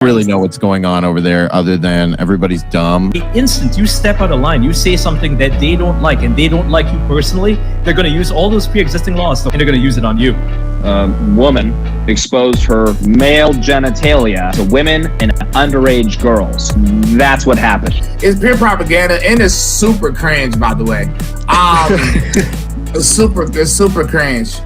Really know what's going on over there other than everybody's dumb. The instant you step out of line, you say something that they don't like and they don't like you personally, they're going to use all those pre-existing laws and they're going to use it on you. A woman exposed her male genitalia to women and underage girls. That's what happened. It's pure propaganda and it's super cringe, by the way. It's super cringe.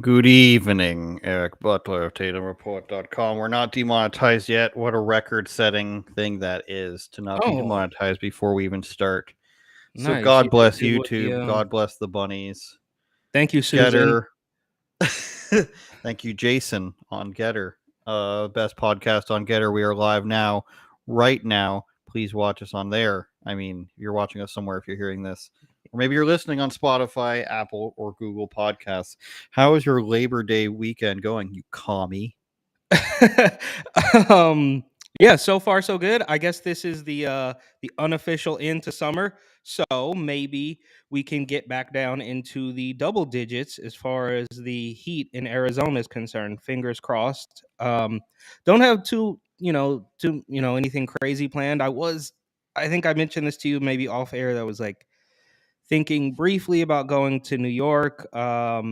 Good evening, Eric Butler of TatumReport.com. We're not demonetized yet. What a record-setting thing that is to not be demonetized before we even start. So Nice. God bless YouTube. God bless the bunnies. Thank you, Susan. Getter. Thank you, Jason on Getter. Best podcast on Getter. We are live now, right now. Please watch us on there. I mean, you're watching us somewhere if you're hearing this. Or maybe you're listening on Spotify, Apple, or Google Podcasts. How is your Labor Day weekend going, you commie? Yeah, so far so good. I guess this is the unofficial end to summer, so maybe we can get back down into the double digits as far as the heat in Arizona is concerned. Fingers crossed. Don't have anything crazy planned. I think I mentioned this to you maybe off air. That was like thinking briefly about going to New York. But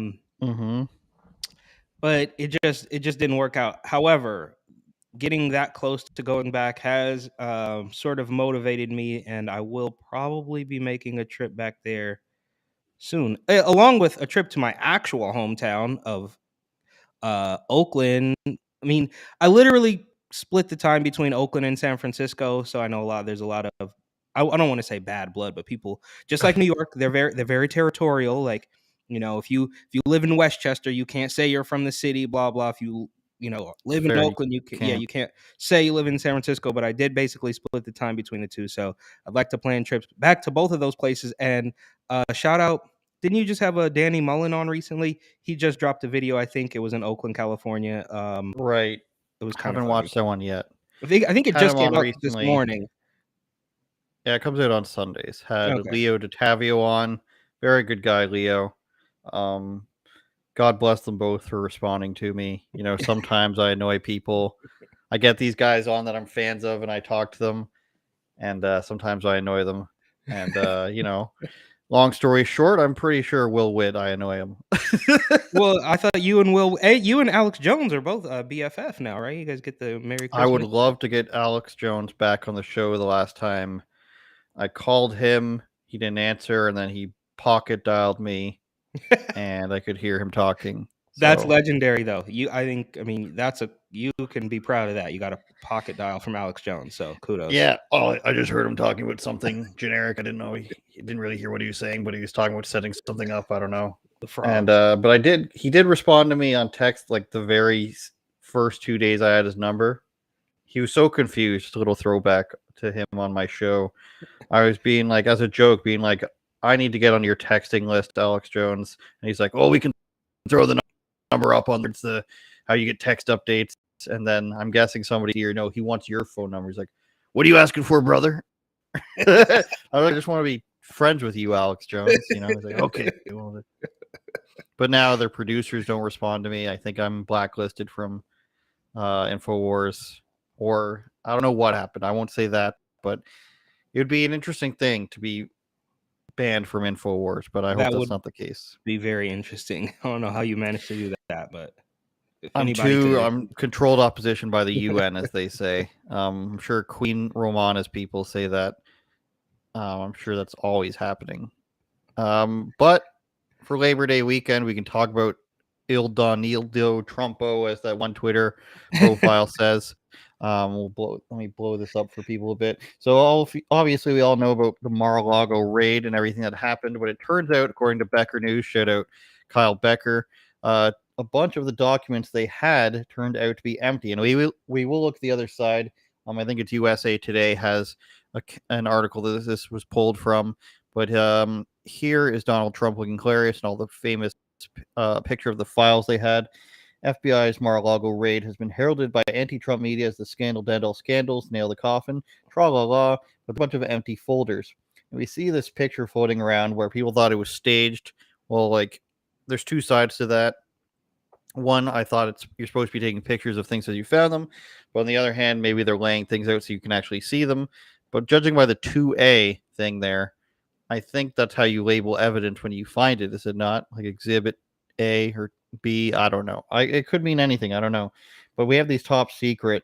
it just didn't work out. However, getting that close to going back has sort of motivated me, and I will probably be making a trip back there soon, along with a trip to my actual hometown of Oakland. I mean, I literally split the time between Oakland and San Francisco, so I know there's a lot of I don't want to say bad blood, but people just like New York, they're very territorial. Like, if you live in Westchester, you can't say you're from the city, blah blah. If you live in Oakland, you can't say you live in San Francisco. But I did basically split the time between the two, so I'd like to plan trips back to both of those places. And shout out. Didn't you just have a Danny Mullen on recently? He just dropped a video. I think it was in Oakland, California. Right. It was kind of haven't watched that one yet. I think it just came out recently. This morning. Yeah, it comes out on Sundays. Had Leo DeTavio on. Very good guy, Leo. God bless them both for responding to me. Sometimes I annoy people. I get these guys on that I'm fans of, and I talk to them. And sometimes I annoy them. And, long story short, I'm pretty sure Will Witt, I annoy him. Well, I thought you and Alex Jones are both BFF now, right? You guys get the Merry Christmas. I would love to get Alex Jones back on the show. The last time I called him, he didn't answer, and then he pocket dialed me, and I could hear him talking. That's legendary, though. You can be proud of that. You got a pocket dial from Alex Jones, so kudos. Yeah. Oh, I just heard him talking about something generic. I didn't know he didn't really hear what he was saying, but he was talking about setting something up. I don't know. The frog. And but he did respond to me on text like the very first 2 days I had his number. He was so confused. Just a little throwback to him on my show. I was being like, as a joke, being like, I need to get on your texting list, Alex Jones. And he's like, oh, we can throw the number up on the how you get text updates. And then I'm guessing somebody here, no, he wants your phone number. He's like, what are you asking for, brother? I just want to be friends with you, Alex Jones. He's like, okay. But now their producers don't respond to me. I think I'm blacklisted from InfoWars, or I don't know what happened. I won't say that, but it would be an interesting thing to be banned from InfoWars, but I hope that's not the case. Be very interesting. I don't know how you managed to do that, but I'm controlled opposition by the UN, as they say. I'm sure Queen Romana's people say that. I'm sure that's always happening. But for Labor Day weekend, we can talk about Il Don Nildo Trumpo, as that one Twitter profile says. Let me blow this up for people a bit. So obviously we all know about the Mar-a-Lago raid and everything that happened, but it turns out, according to Becker News, shout out Kyle Becker, a bunch of the documents they had turned out to be empty. And we will look at the other side. I think it's USA Today has an article that this was pulled from. But here is Donald Trump looking hilarious and all the famous picture of the files they had. FBI's Mar-a-Lago raid has been heralded by anti-Trump media as the scandal dead all scandals, nail the coffin, tra-la-la, with a bunch of empty folders. And we see this picture floating around where people thought it was staged. Well, like, there's two sides to that. One, I thought you're supposed to be taking pictures of things as you found them. But on the other hand, maybe they're laying things out so you can actually see them. But judging by the 2A thing there, I think that's how you label evidence when you find it, is it not? Like Exhibit A or B, I don't know. It could mean anything, I don't know. But we have these top secret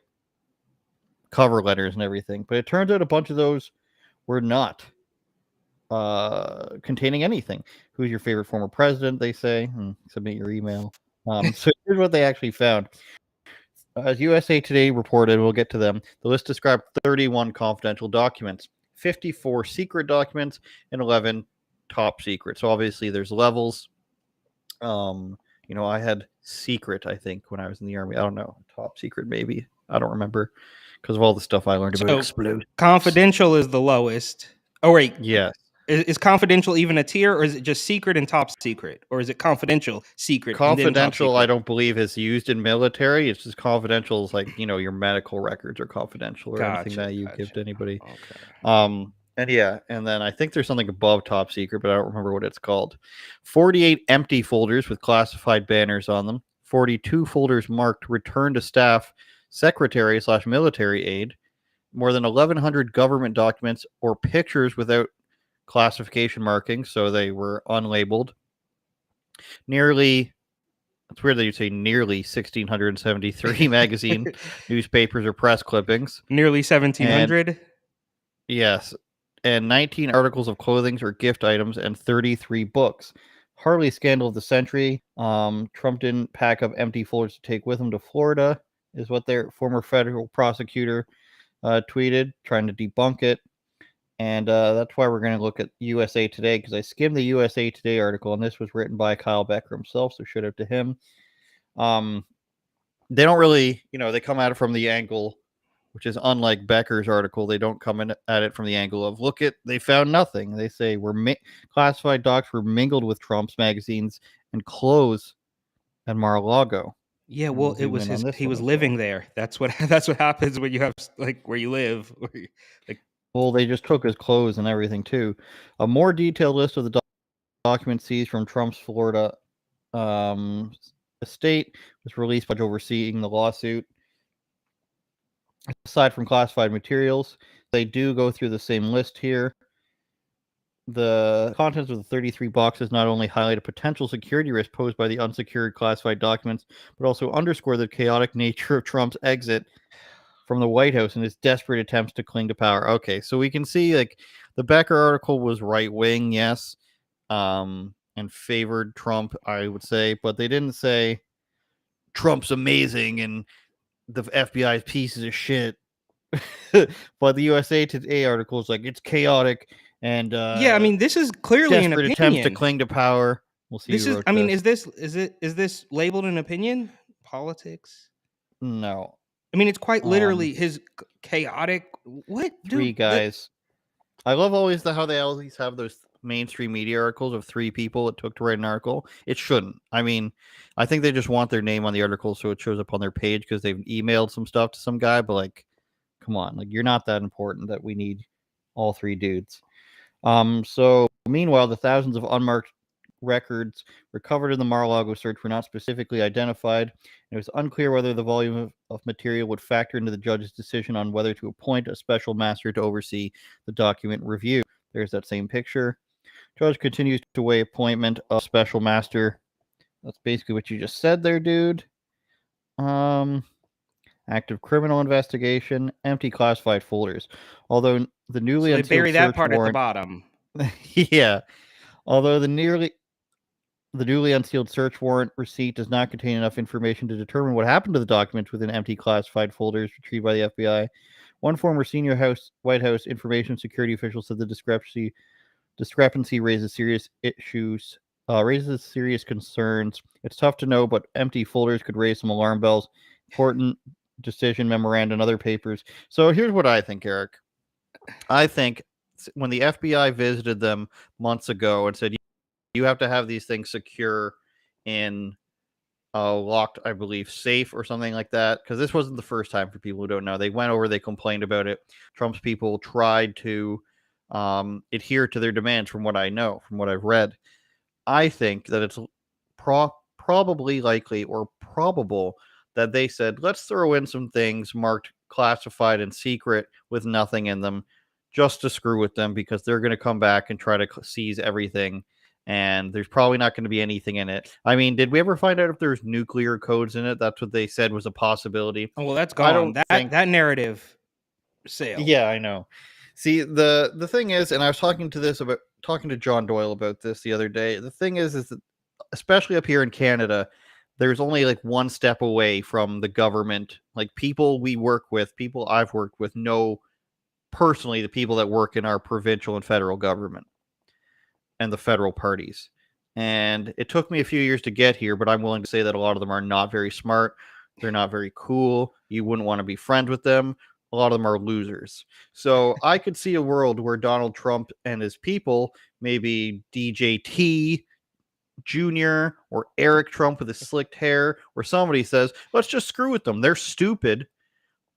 cover letters and everything. But it turns out a bunch of those were not containing anything. Who's your favorite former president, they say. Submit your email. So here's what they actually found. As USA Today reported, we'll get to them, the list described 31 confidential documents, 54 secret documents, and 11 top secret. So obviously there's levels. I had secret, I think, when I was in the Army. I don't know. Top secret, maybe. I don't remember because of all the stuff I learned about explode. Confidential is the lowest. Oh, wait. Yes. Is confidential even a tier, or is it just secret and top secret? Or is it confidential, secret, confidential, and then top secret? I don't believe is used in military. It's just confidential is like, your medical records are confidential or anything that you give to anybody. Okay. And then I think there's something above top secret, but I don't remember what it's called. 48 empty folders with classified banners on them. 42 folders marked return to staff, secretary / military aid. More than 1,100 government documents or pictures without classification markings, so they were unlabeled. It's weird that you say nearly 1,673 magazine, newspapers, or press clippings. Nearly 1,700? Yes. And 19 articles of clothing or gift items and 33 books. Hardly scandal of the century. Trump didn't pack up empty folders to take with him to Florida, is what their former federal prosecutor tweeted, trying to debunk it. And that's why we're going to look at USA Today, because I skimmed the USA Today article, and this was written by Kyle Becker himself, so shout out to him. They don't really, they come at it from the angle, which is unlike Becker's article. They don't come in at it from the angle of, they found nothing. They say classified docs were mingled with Trump's magazines and clothes at Mar-a-Lago. Yeah, well, it was he was living there. That's what happens when you have where you live. Well, they just took his clothes and everything, too. A more detailed list of the documents seized from Trump's Florida estate was released by overseeing the lawsuit. Aside from classified materials, they do go through the same list here. The contents of the 33 boxes not only highlight a potential security risk posed by the unsecured classified documents, but also underscore the chaotic nature of Trump's exit from the White House and his desperate attempts to cling to power. Okay, so we can see the Becker article was right wing, yes, and favored Trump, I would say, but they didn't say Trump's amazing and the FBI's pieces of shit. But the USA Today article is it's chaotic and this is clearly an opinion. Attempts to cling to power. We'll see. This is this labeled an opinion? Politics? No. It's quite literally his chaotic. What? Three guys. I love how they always have those mainstream media articles of 3 people it took to write an article. It shouldn't. I think they just want their name on the article so it shows up on their page because they've emailed some stuff to some guy. But come on, you're not that important that we need all 3 dudes. So meanwhile, the thousands of unmarked records recovered in the Mar-a-Lago search were not specifically identified. It was unclear whether the volume of material would factor into the judge's decision on whether to appoint a special master to oversee the document review. There's that same picture. Judge continues to weigh appointment of special master. That's basically what you just said there, dude. Active criminal investigation, empty classified folders. Although the newly they unsealed bury that search part warrant, at the bottom. yeah. Although the The newly unsealed search warrant receipt does not contain enough information to determine what happened to the documents within empty classified folders retrieved by the FBI. One former senior White House information security official said the discrepancy raises serious concerns. It's tough to know, but empty folders could raise some alarm bells. Important decision memoranda and other papers. So here's what I think, Eric. I think when the FBI visited them months ago and said, you have to have these things secure in locked, I believe, safe or something like that, because this wasn't the first time, for people who don't know. They went over, they complained about it. Trump's people tried to adhere to their demands, from what I know, from what I've read. I think that it's probably likely or probable that they said, let's throw in some things marked classified and secret with nothing in them just to screw with them, because they're going to come back and try to seize everything. And there's probably not going to be anything in it. I mean, did we ever find out if there's nuclear codes in it? That's what they said was a possibility. Oh, well, that's gone. That narrative sailed. Yeah, I know. See, the thing is, and I was talking to John Doyle about this the other day. The thing is that especially up here in Canada, there's only like one step away from the government. Like, people we work with, people I've worked with, know personally the people that work in our provincial and federal government and the federal parties. And it took me a few years to get here, but I'm willing to say that a lot of them are not very smart. They're not very cool. You wouldn't want to be friends with them. A lot of them are losers. So I could see a world where Donald Trump and his people, maybe DJT Jr. or Eric Trump with his slicked hair, where somebody says, let's just screw with them. They're stupid.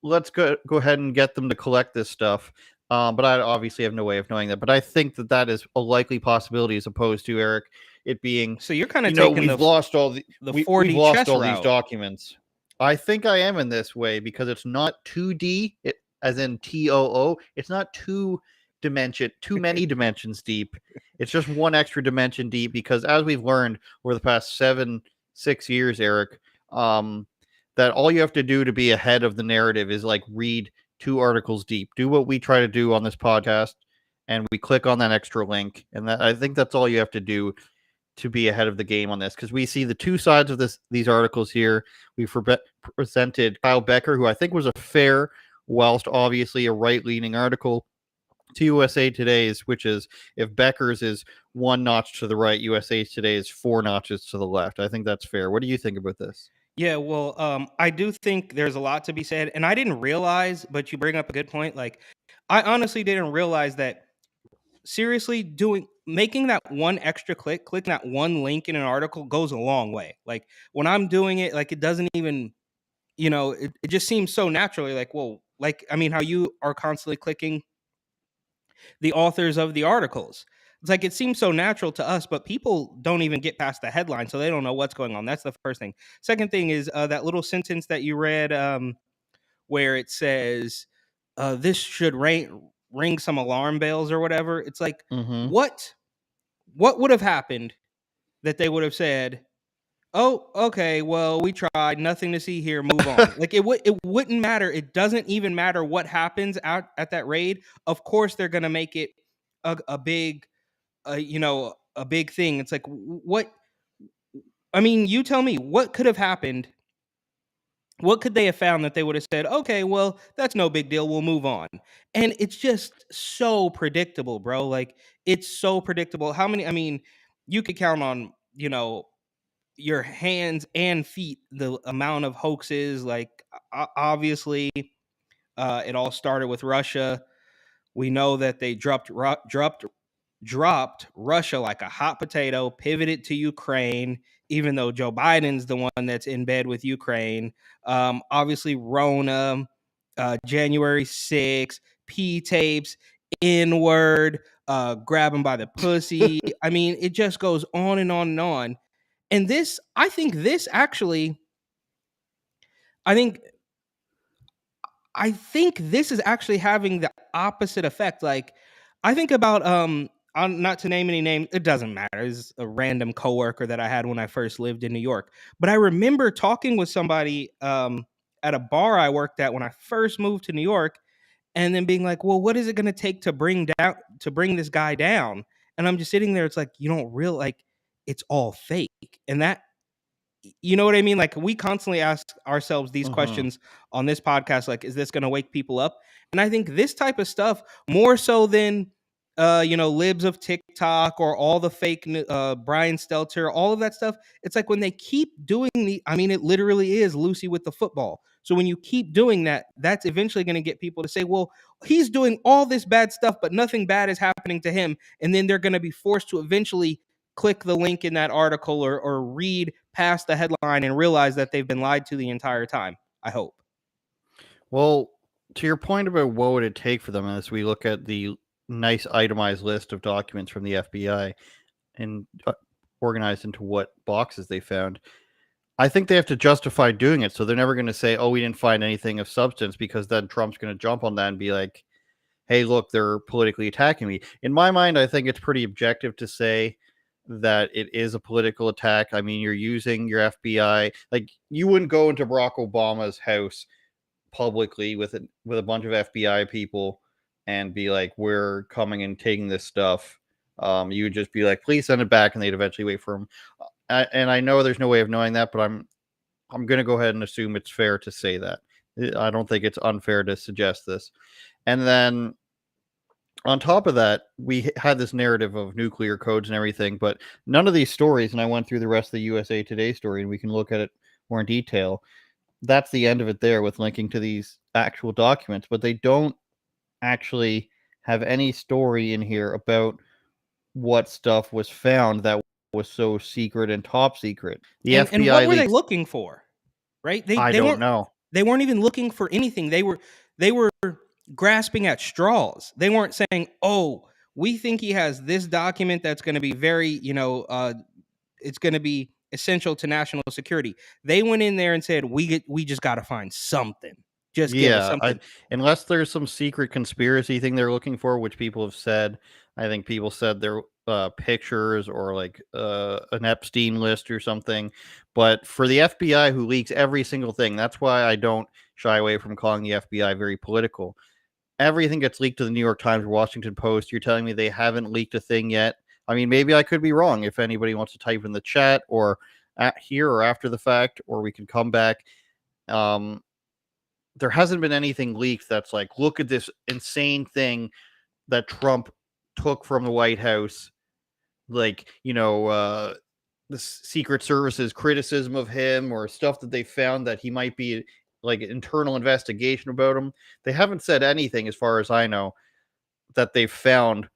Let's go ahead and get them to collect this stuff. But I obviously have no way of knowing that. But I think that is a likely possibility, as opposed to, Eric, it being. So you're kind of taking we've lost all the 4D we've lost chess all route. these documents. I think I am in this way, because it's not 2D, as in TOO. It's not too many dimensions deep. It's just one extra dimension deep, because as we've learned over the past 6 years, Eric, that all you have to do to be ahead of the narrative is like read 2 articles deep. Do what we try to do on this podcast, and we click on that extra link. And I think that's all you have to do to be ahead of the game on this, because we see the two sides of these articles here. We've presented Kyle Becker, who I think was a fair, whilst obviously a right-leaning article, to USA Today's, which is, if Becker's is 1 notch to the right, USA Today is 4 notches to the left. I think that's fair. What do you think about this? Yeah, well, I do think there's a lot to be said, and I didn't realize, but you bring up a good point. Like, I honestly didn't realize that. Seriously, making that one extra clicking that one link in an article goes a long way. Like, when I'm doing it, like, it doesn't even, it just seems so naturally. Like, well, like, I mean, how you are constantly clicking the authors of the articles. It's like, it seems so natural to us, but people don't even get past the headline, so they don't know what's going on. That's the first thing. Second thing is that little sentence that you read, where it says, this should ring some alarm bells or whatever. It's like, what would have happened that they would have said, oh, okay, well, we tried, nothing to see here, move on. Like, it wouldn't matter. It doesn't even matter what happens out at that raid. Of course they're going to make it a big a big thing. It's like, what, I mean, you tell me, what could have happened? What could they have found that they would have said, okay, well, that's no big deal, we'll move on? And it's just so predictable, bro. Like, it's so predictable. How many, I mean, you could count on, your hands and feet the amount of hoaxes. Like, obviously, it all started with Russia. We know that they dropped Russia like a hot potato, pivoted to Ukraine, even though Joe Biden's the one that's in bed with Ukraine. Obviously, Rona, January 6th, P-tapes, N-word, grab him by the pussy. I mean, it just goes on and on and on. And I think this is actually having the opposite effect. Like, I think about, not to name any names, it doesn't matter. It's a random coworker that I had when I first lived in New York. But I remember talking with somebody at a bar I worked at when I first moved to New York, and then being like, well, what is it going to take to bring this guy down? And I'm just sitting there. It's like, you don't like, it's all fake. And that, you know what I mean? Like, we constantly ask ourselves these questions on this podcast, like, is this going to wake people up? And I think this type of stuff, more so than libs of TikTok or all the fake Brian Stelter, all of that stuff, it's like when they keep doing it literally is Lucy with the football. So when you keep doing that, that's eventually going to get people to say, well, he's doing all this bad stuff, but nothing bad is happening to him. And then they're going to be forced to eventually click the link in that article or read past the headline and realize that they've been lied to the entire time. I hope. Well, to your point about what would it take for them, as we look at the nice itemized list of documents from the FBI and organized into what boxes they found, I think they have to justify doing it. So they're never going to say, oh, we didn't find anything of substance, because then Trump's going to jump on that and be like, hey, look, they're politically attacking me. In my mind, I think it's pretty objective to say that it is a political attack. I mean, you're using your FBI. Like, you wouldn't go into Barack Obama's house publicly with a bunch of FBI people and be like, we're coming and taking this stuff. You would just be like, please send it back, and they'd eventually wait for him. And I know there's no way of knowing that, but I'm going to go ahead and assume it's fair to say that. I don't think it's unfair to suggest this. And then on top of that, we had this narrative of nuclear codes and everything, but none of these stories, and I went through the rest of the USA Today story, and we can look at it more in detail. That's the end of it there, with linking to these actual documents, but they don't actually have any story in here about what stuff was found that was so secret and top secret. The FBI and what were they looking for? Right? I don't know. They weren't even looking for anything. They were grasping at straws. They weren't saying, "Oh, we think he has this document that's going to be very, it's going to be essential to national security." They went in there and said, "We just got to find something. Just give us something." Unless there's some secret conspiracy thing they're looking for, which people have said. I think people said they're pictures or like an Epstein list or something. But for the FBI, who leaks every single thing, that's why I don't shy away from calling the FBI very political. Everything gets leaked to the New York Times or Washington Post. You're telling me they haven't leaked a thing yet? I mean, maybe I could be wrong. If anybody wants to type in the chat or here or after the fact, or we can come back. There hasn't been anything leaked that's like, look at this insane thing that Trump took from the White House. Like, the Secret Service's criticism of him, or stuff that they found that he might be like internal investigation about him. They haven't said anything, as far as I know, that they've found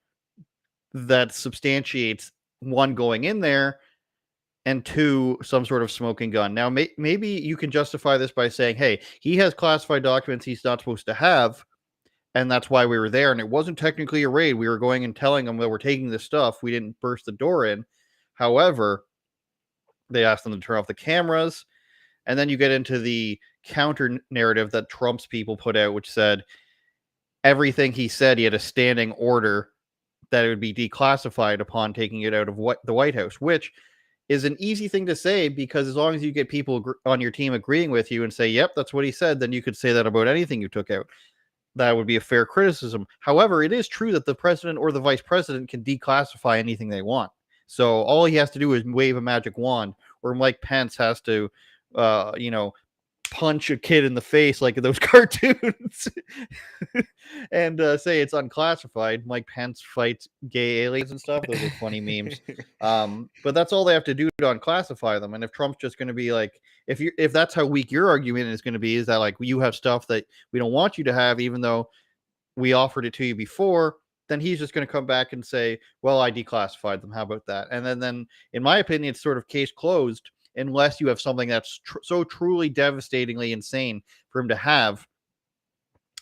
that substantiates, one, going in there, and two, some sort of smoking gun. Now, maybe you can justify this by saying, hey, he has classified documents he's not supposed to have, and that's why we were there. And it wasn't technically a raid. We were going and telling them that we're taking this stuff. We didn't burst the door in. However, they asked them to turn off the cameras. And then you get into the counter narrative that Trump's people put out, which said everything he said, he had a standing order that it would be declassified upon taking it out of the White House, which is an easy thing to say, because as long as you get people on your team agreeing with you and say, yep, that's what he said, then you could say that about anything you took out. That would be a fair criticism. However, it is true that the president or the vice president can declassify anything they want. So all he has to do is wave a magic wand, or Mike Pence has to, punch a kid in the face like in those cartoons and say it's unclassified. Mike Pence fights gay aliens and stuff. Those are funny memes. But that's all they have to do to unclassify them. And if Trump's just going to be like, if that's how weak your argument is going to be, is that like, you have stuff that we don't want you to have, even though we offered it to you before, then he's just going to come back and say, well, I declassified them. How about that? And then in my opinion, it's sort of case closed, unless you have something that's so truly devastatingly insane for him to have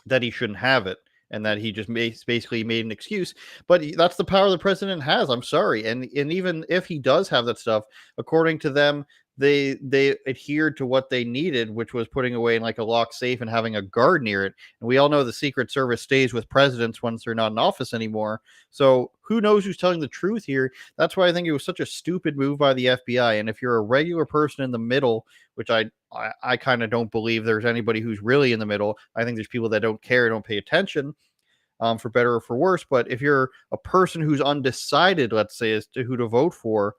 that he shouldn't have it, and that he just basically made an excuse. But that's the power the president has. I'm sorry. And even if he does have that stuff, according to them, they adhered to what they needed, which was putting away in like a locked safe and having a guard near it. And we all know the Secret Service stays with presidents once they're not in office anymore. So who knows who's telling the truth here? That's why I think it was such a stupid move by the FBI. And if you're a regular person in the middle, which I kind of don't believe there's anybody who's really in the middle. I think there's people that don't care, don't pay attention, for better or for worse. But if you're a person who's undecided, let's say, as to who to vote for,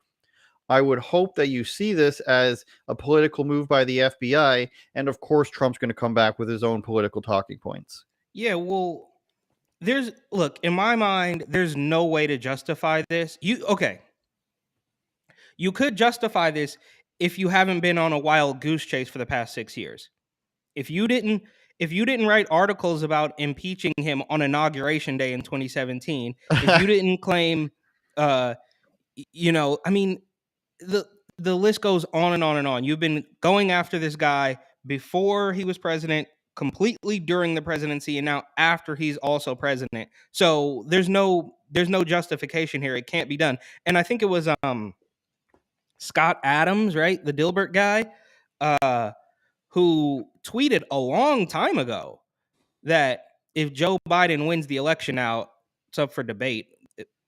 I would hope that you see this as a political move by the FBI, and of course, Trump's going to come back with his own political talking points. Yeah, well, look, in my mind, there's no way to justify this. You could justify this if you haven't been on a wild goose chase for the past 6 years. If you didn't write articles about impeaching him on inauguration day in 2017, if you didn't claim I mean, the list goes on and on and on. You've been going after this guy before he was president, completely during the presidency, and now after he's also president. So there's no justification here. It can't be done. And I think it was Scott Adams, right, the Dilbert guy, who tweeted a long time ago that if Joe Biden wins the election out, it's up for debate.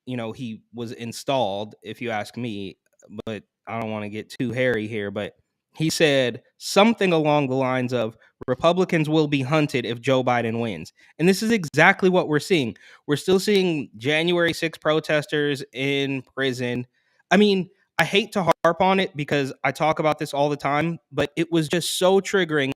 He was installed, if you ask me, but I don't want to get too hairy here. But he said something along the lines of Republicans will be hunted if Joe Biden wins. And this is exactly what we're seeing. We're still seeing January 6 protesters in prison. I mean, I hate to harp on it because I talk about this all the time, but it was just so triggering.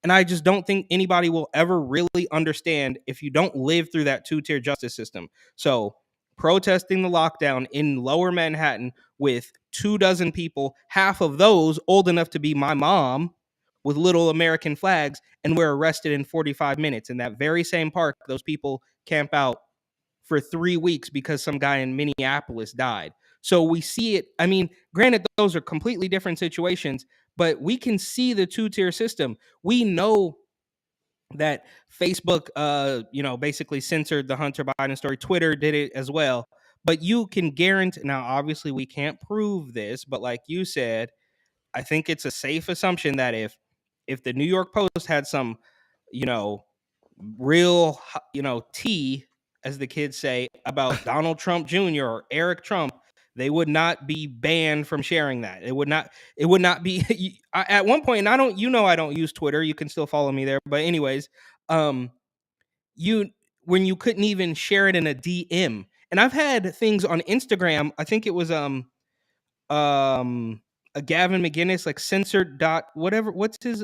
And I just don't think anybody will ever really understand if you don't live through that two-tier justice system. So protesting the lockdown in lower Manhattan with 24 people, half of those old enough to be my mom, with little American flags, and we're arrested in 45 minutes. In that very same park, those people camp out for 3 weeks because some guy in Minneapolis died. So we see it. I mean, granted, those are completely different situations, but we can see the two-tier system. We know that Facebook, basically censored the Hunter Biden story. Twitter did it as well. But you can guarantee, now, obviously, we can't prove this, but like you said, I think it's a safe assumption that if the New York Post had some, real, tea, as the kids say, about Donald Trump Jr. or Eric Trump, they would not be banned from sharing that. It would not be at one point, and I don't use Twitter. You can still follow me there. But anyways, when you couldn't even share it in a DM. And I've had things on Instagram. I think it was a Gavin McGinnis, like censored dot whatever. What's his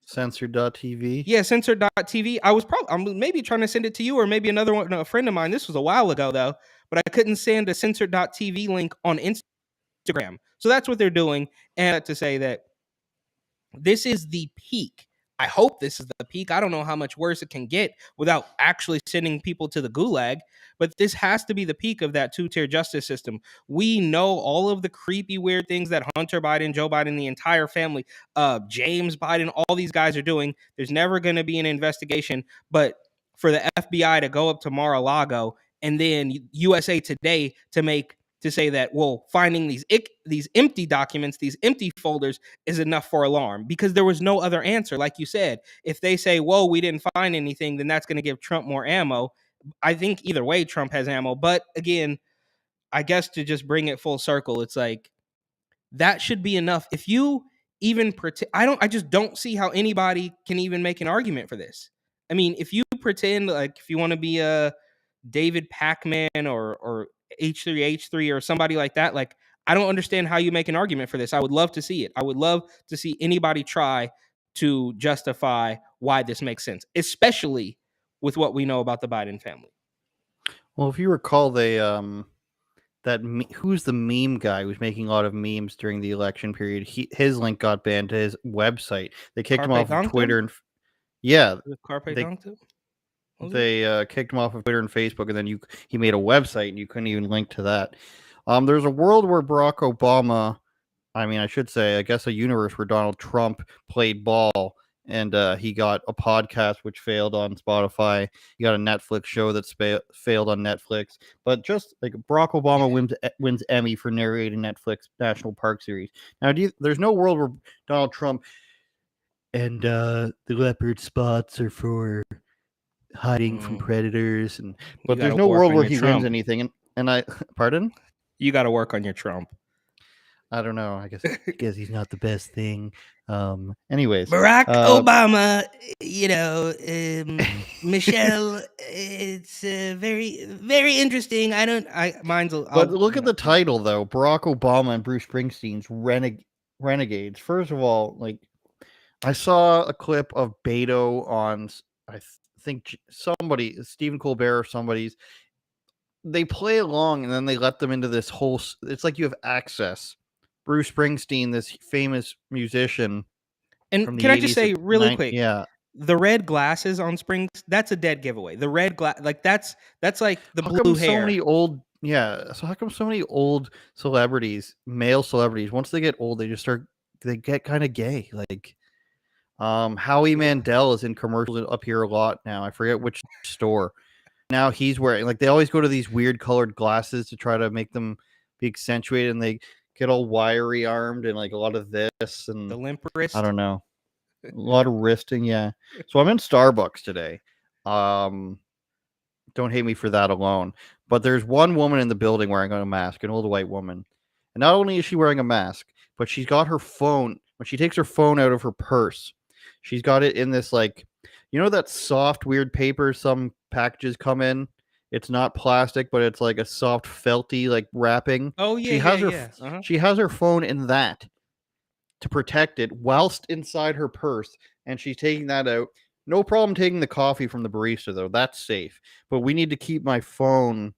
Censored.tv. Yeah, censored.tv. I'm maybe trying to send it to you or maybe another one, a friend of mine. This was a while ago though, but I couldn't send a censored.tv link on Instagram. So that's what they're doing. And to say that this is the peak. I hope this is the peak. I don't know how much worse it can get without actually sending people to the gulag, but this has to be the peak of that two-tier justice system. We know all of the creepy, weird things that Hunter Biden, Joe Biden, the entire family, James Biden, all these guys are doing. There's never going to be an investigation, but for the FBI to go up to Mar-a-Lago and then USA Today to say that, well, finding these empty documents, these empty folders is enough for alarm, because there was no other answer. Like you said, if they say, whoa, we didn't find anything, then that's going to give Trump more ammo. I think either way, Trump has ammo. But again, I guess to just bring it full circle, it's like that should be enough. If you even pretend, I just don't see how anybody can even make an argument for this. I mean, if you pretend, like, if you want to be a David Pacman or H3H3 or somebody like that, like, I don't understand how you make an argument for this. I would love to see it. I would love to see anybody try to justify why this makes sense, especially with what we know about the Biden family. Well, if you recall, who's the meme guy who's making a lot of memes during the election period? His link got banned to his website. They kicked him off of Twitter and they kicked him off of Twitter and Facebook, and then he made a website, and you couldn't even link to that. There's a world where Barack Obama, I guess a universe where Donald Trump played ball, and he got a podcast which failed on Spotify. He got a Netflix show that failed on Netflix. But just like Barack Obama wins Emmy for narrating Netflix National Park series. Now, there's no world where Donald Trump and the leopard spots are for hiding from predators, but there's no world where he wins anything. And I pardon? You got to work on your Trump. I don't know. I guess he's not the best thing. Anyways, Barack Obama, Michelle, it's very, very interesting. But look at the title though: Barack Obama and Bruce Springsteen's Renegades. First of all, like I saw a clip of Beto on, I think somebody, Stephen Colbert or somebody's. They play along and then they let them into this whole. It's like you have access. Bruce Springsteen, this famous musician. And can I just say really quick? Yeah. The red glasses on Springs, that's a dead giveaway. The red glass, like that's like the How blue come hair. So many old, so how come so many old celebrities, male celebrities, once they get old, they get kind of gay. Like, Howie Mandel is in commercials up here a lot now. I forget which store. Now he's wearing, like, they always go to these weird colored glasses to try to make them be accentuated, and they get all wiry armed and like a lot of this and the limp wrist. I don't know. A lot of wristing, yeah. So I'm in Starbucks today. Don't hate me for that alone. But there's one woman in the building wearing a mask, an old white woman. And not only is she wearing a mask, but she's got her phone. When she takes her phone out of her purse, she's got it in this, like, you know that soft, weird paper some packages come in? It's not plastic, but it's like a soft, felty, like, wrapping. Oh, yeah, She has her phone in that to protect it whilst inside her purse, and she's taking that out. No problem taking the coffee from the barista, though. That's safe. But we need to keep my phone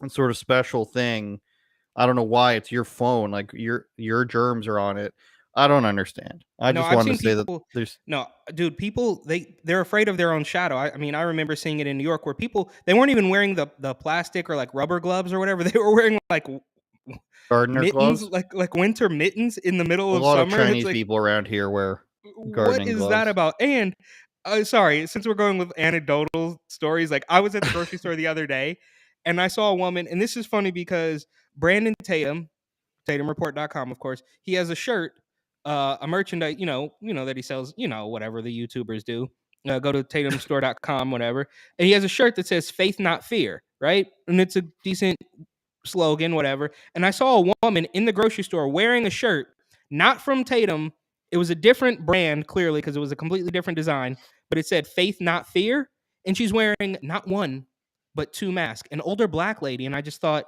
a sort of special thing. I don't know why. It's your phone. Like, your germs are on it. I don't understand. I've wanted to say that there's... No, dude, people, they're afraid of their own shadow. I mean, I remember seeing it in New York where people, they weren't even wearing the plastic or like rubber gloves or whatever. They were wearing like gardener mittens, gloves, like winter mittens in the middle of summer. A lot of Chinese people around here wear gardening gloves. What is that about? And sorry, since we're going with anecdotal stories, like I was at the grocery store the other day and I saw a woman, and this is funny because Brandon Tatum, TatumReport.com, of course, he has a shirt, a merchandise, that he sells, whatever the YouTubers do. Go to TatumStore.com, whatever. And he has a shirt that says "Faith Not Fear," right? And it's a decent slogan, whatever. And I saw a woman in the grocery store wearing a shirt, not from Tatum. It was a different brand, clearly, because it was a completely different design, but it said "Faith Not Fear." And she's wearing not one, but two masks, an older black lady. And I just thought,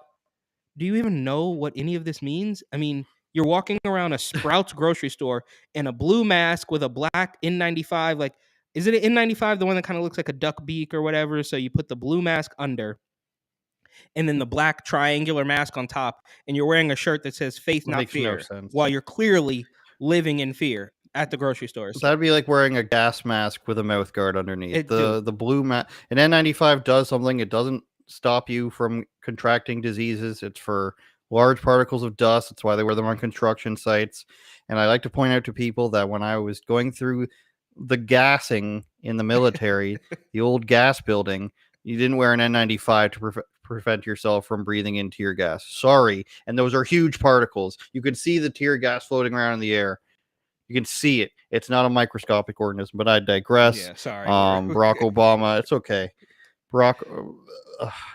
do you even know what any of this means? I mean, you're walking around a Sprouts grocery store in a blue mask with a black N95. Like, is it an N95, the one that kind of looks like a duck beak or whatever? So you put the blue mask under and then the black triangular mask on top, and you're wearing a shirt that says "Faith Not Fear," while you're clearly living in fear at the grocery stores. That'd be like wearing a gas mask with a mouth guard underneath. The blue mask. An N95 does something. It doesn't stop you from contracting diseases. It's for large particles of dust. That's why they wear them on construction sites. And I like to point out to people that when I was going through the gassing in the military, the old gas building, you didn't wear an N95 to prevent yourself from breathing in tear gas. Sorry. And those are huge particles. You can see the tear gas floating around in the air. You can see it. It's not a microscopic organism, but I digress. Yeah, sorry. Barack Obama. It's okay.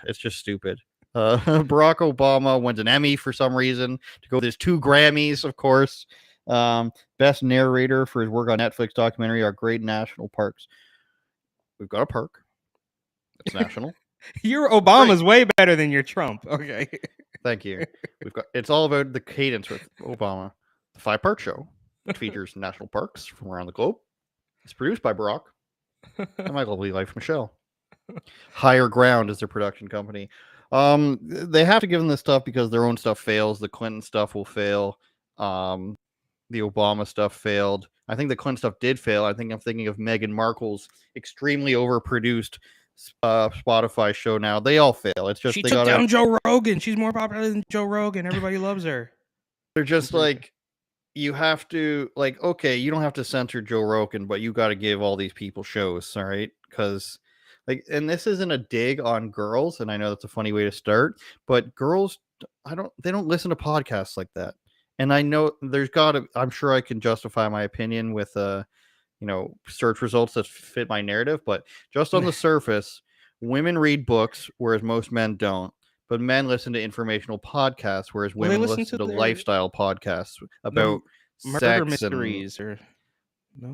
It's just stupid. Barack Obama wins an Emmy for some reason to go with his 2 Grammys, of course. Best narrator for his work on Netflix documentary, Our Great National Parks. We've got a park. It's national. Your Obama's way better than your Trump. Okay. Thank you. It's all about the cadence with Obama. The 5-part show, which features national parks from around the globe. It's produced by Barack and my lovely wife, Michelle. Higher Ground is their production company. They have to give them this stuff because their own stuff fails. The Clinton stuff will fail. The Obama stuff failed. I think the Clinton stuff did fail. I'm thinking of Meghan Markle's extremely overproduced Spotify show now. They all fail. It's just she took down Joe Rogan. She's more popular than Joe Rogan. Everybody loves her. They're just like, you have to, like, okay, you don't have to censor Joe Rogan, but you got to give all these people shows, all right? Because, like, and this isn't a dig on girls, and I know that's a funny way to start, but girls, they don't listen to podcasts like that. And I know I'm sure I can justify my opinion with search results that fit my narrative, but just on the surface, women read books, whereas most men don't. but men listen to informational podcasts, whereas Well, they women listen listen to to their- lifestyle podcasts about murder sex and mysteries or no?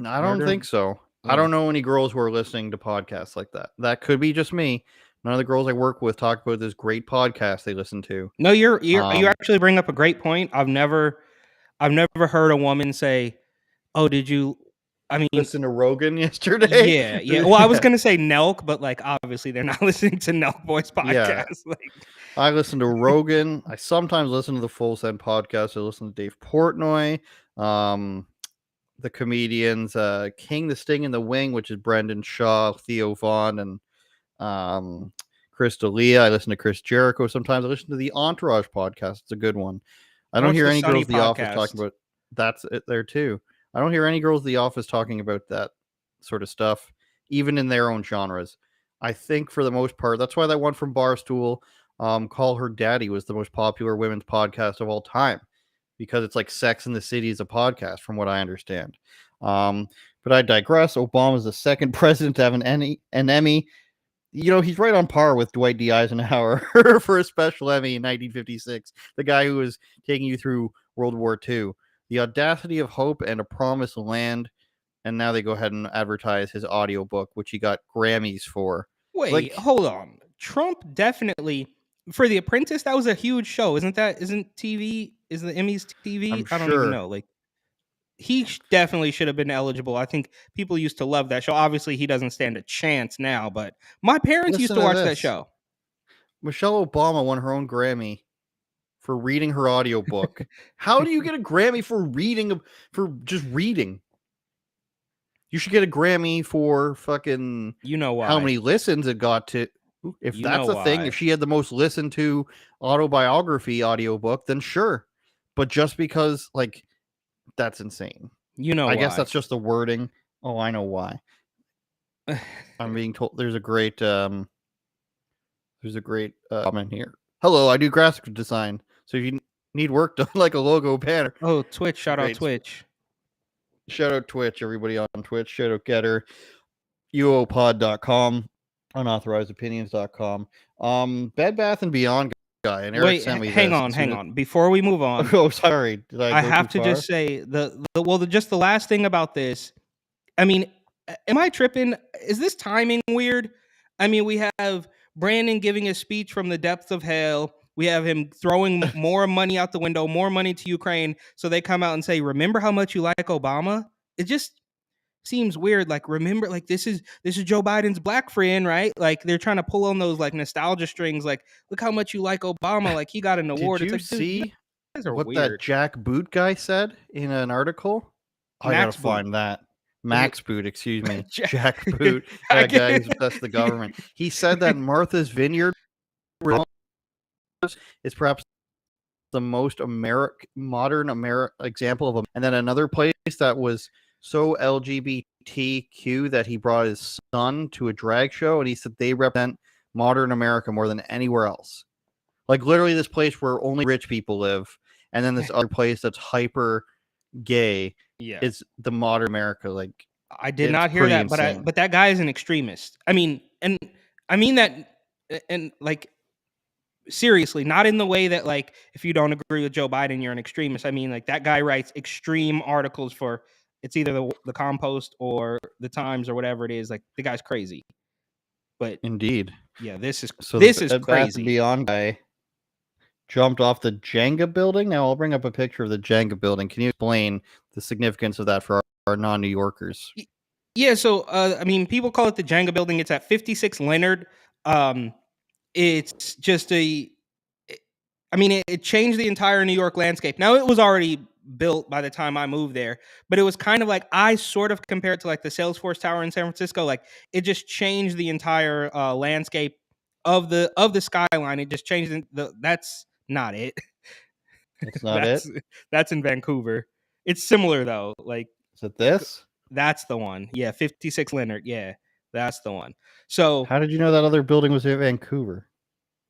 I don't Murder- think so. I Oh. don't know any girls who are listening to podcasts like that. That could be just me. None of the girls I work with talk about this great podcast they listen to. No, you Um, actually bring up a great point. I've never heard a woman say, "Oh, did you?" I mean, Listen to Rogan yesterday. yeah. Well, I was gonna say Nelk, but like obviously they're not listening to Nelk Boys Yeah. podcast. Like, I listen to Rogan. I sometimes listen to the Full Send podcast. I listen to Dave Portnoy, the comedians, King, the Sting, and the Wing, which is Brendan Shaw, Theo Vaughn, and Chris D'Elia. I listen to Chris Jericho. Sometimes I listen to the Entourage podcast. It's a good one. I don't What's hear the any Sunny girls at the office podcast? talking about that's it there too. I don't hear any girls at the office talking about that sort of stuff, even in their own genres. I think for the most part, that's why that one from Barstool, Call Her Daddy, was the most popular women's podcast of all time, because it's like Sex in the City is a podcast, from what I understand. But I digress. Obama's the second president to have an Emmy. You know, he's right on par with Dwight D. Eisenhower for a special Emmy in 1956, the guy who was taking you through World War II. The Audacity of Hope and A Promised Land. And now they go ahead and advertise his audiobook, which he got Grammys for. wait, Like- hold on. Trump definitely for The Apprentice. That was a huge show, isn't that? Isn't TV? Is the Emmys TV? I'm I don't sure. even know. Like, he definitely should have been eligible. I think people used to love that show. Obviously, he doesn't stand a chance now, but my parents used Listen to to watch that this. show. Michelle Obama won her own Grammy for reading her audiobook. How do you get a Grammy for just reading? You should get a Grammy for fucking You know why? how many listens it got to. If You that's know a thing, why. if she had the most listened to autobiography audiobook, then sure. But just because, like, that's insane. You know I why? guess that's just the wording. Oh, I know why. I'm being told there's a great comment here. Hello, I do graphic design. So if you need work done like a logo banner, Oh, Twitch! Shout out Great. Twitch. shout out Twitch, everybody on Twitch, shout out Getter, uopod.com, unauthorizedopinions.com. Bed Bath and Beyond guy, and Eric Wait, sent me hang this. on. Before we move on, Oh, sorry. Did I I go have too to far? just say just the last thing about this. I mean, am I tripping? Is this timing weird? I mean, we have Brandon giving a speech from the depths of hell. We have him throwing more money out the window, more money to Ukraine. So they come out and say, "Remember how much you like Obama?" It just seems weird. Like, remember, like this is Joe Biden's black friend, right? Like they're trying to pull on those like nostalgia strings. Like, look how much you like Obama. Like he got an award. Did you It's like, dude, you see guys are what weird. that Jack Boot guy said in an article? I Max gotta Boot. find that. Max Boot, excuse me. Jack- Jack Boot. That guy who's obsessed with the government. He said that Martha's Vineyard is perhaps the most modern example of and then another place that was so LGBTQ that he brought his son to a drag show, and he said they represent modern America more than anywhere else. Like literally this place where only rich people live, and then this other place that's hyper gay Yeah. is the modern America. Like I did It's not hear pretty that, insane. but that guy is an extremist. I mean, and I mean that, and like seriously, not in the way that like if you don't agree with Joe Biden, you're an extremist. I mean, like that guy writes extreme articles for it's either the Compost or the Times or whatever it is. Like the guy's crazy. But indeed. yeah, this is So this the is Bed Bath and crazy. Beyond guy jumped off the Jenga building. Now I'll bring up a picture of the Jenga building. Can you explain the significance of that for our non-New Yorkers? Yeah, so I mean, people call it the Jenga building. It's at 56 Leonard. It's just it changed the entire New York landscape. Now it was already built by the time I moved there, but it was kind of like I sort of compared to like the Salesforce Tower in San Francisco. Like it just changed the entire landscape of the skyline. It just changed that's not it. That's not it. That's in Vancouver. It's similar though. Like Is it this? that's the one. Yeah, 56 Leonard. Yeah, that's the one. So How did you know that other building was in Vancouver?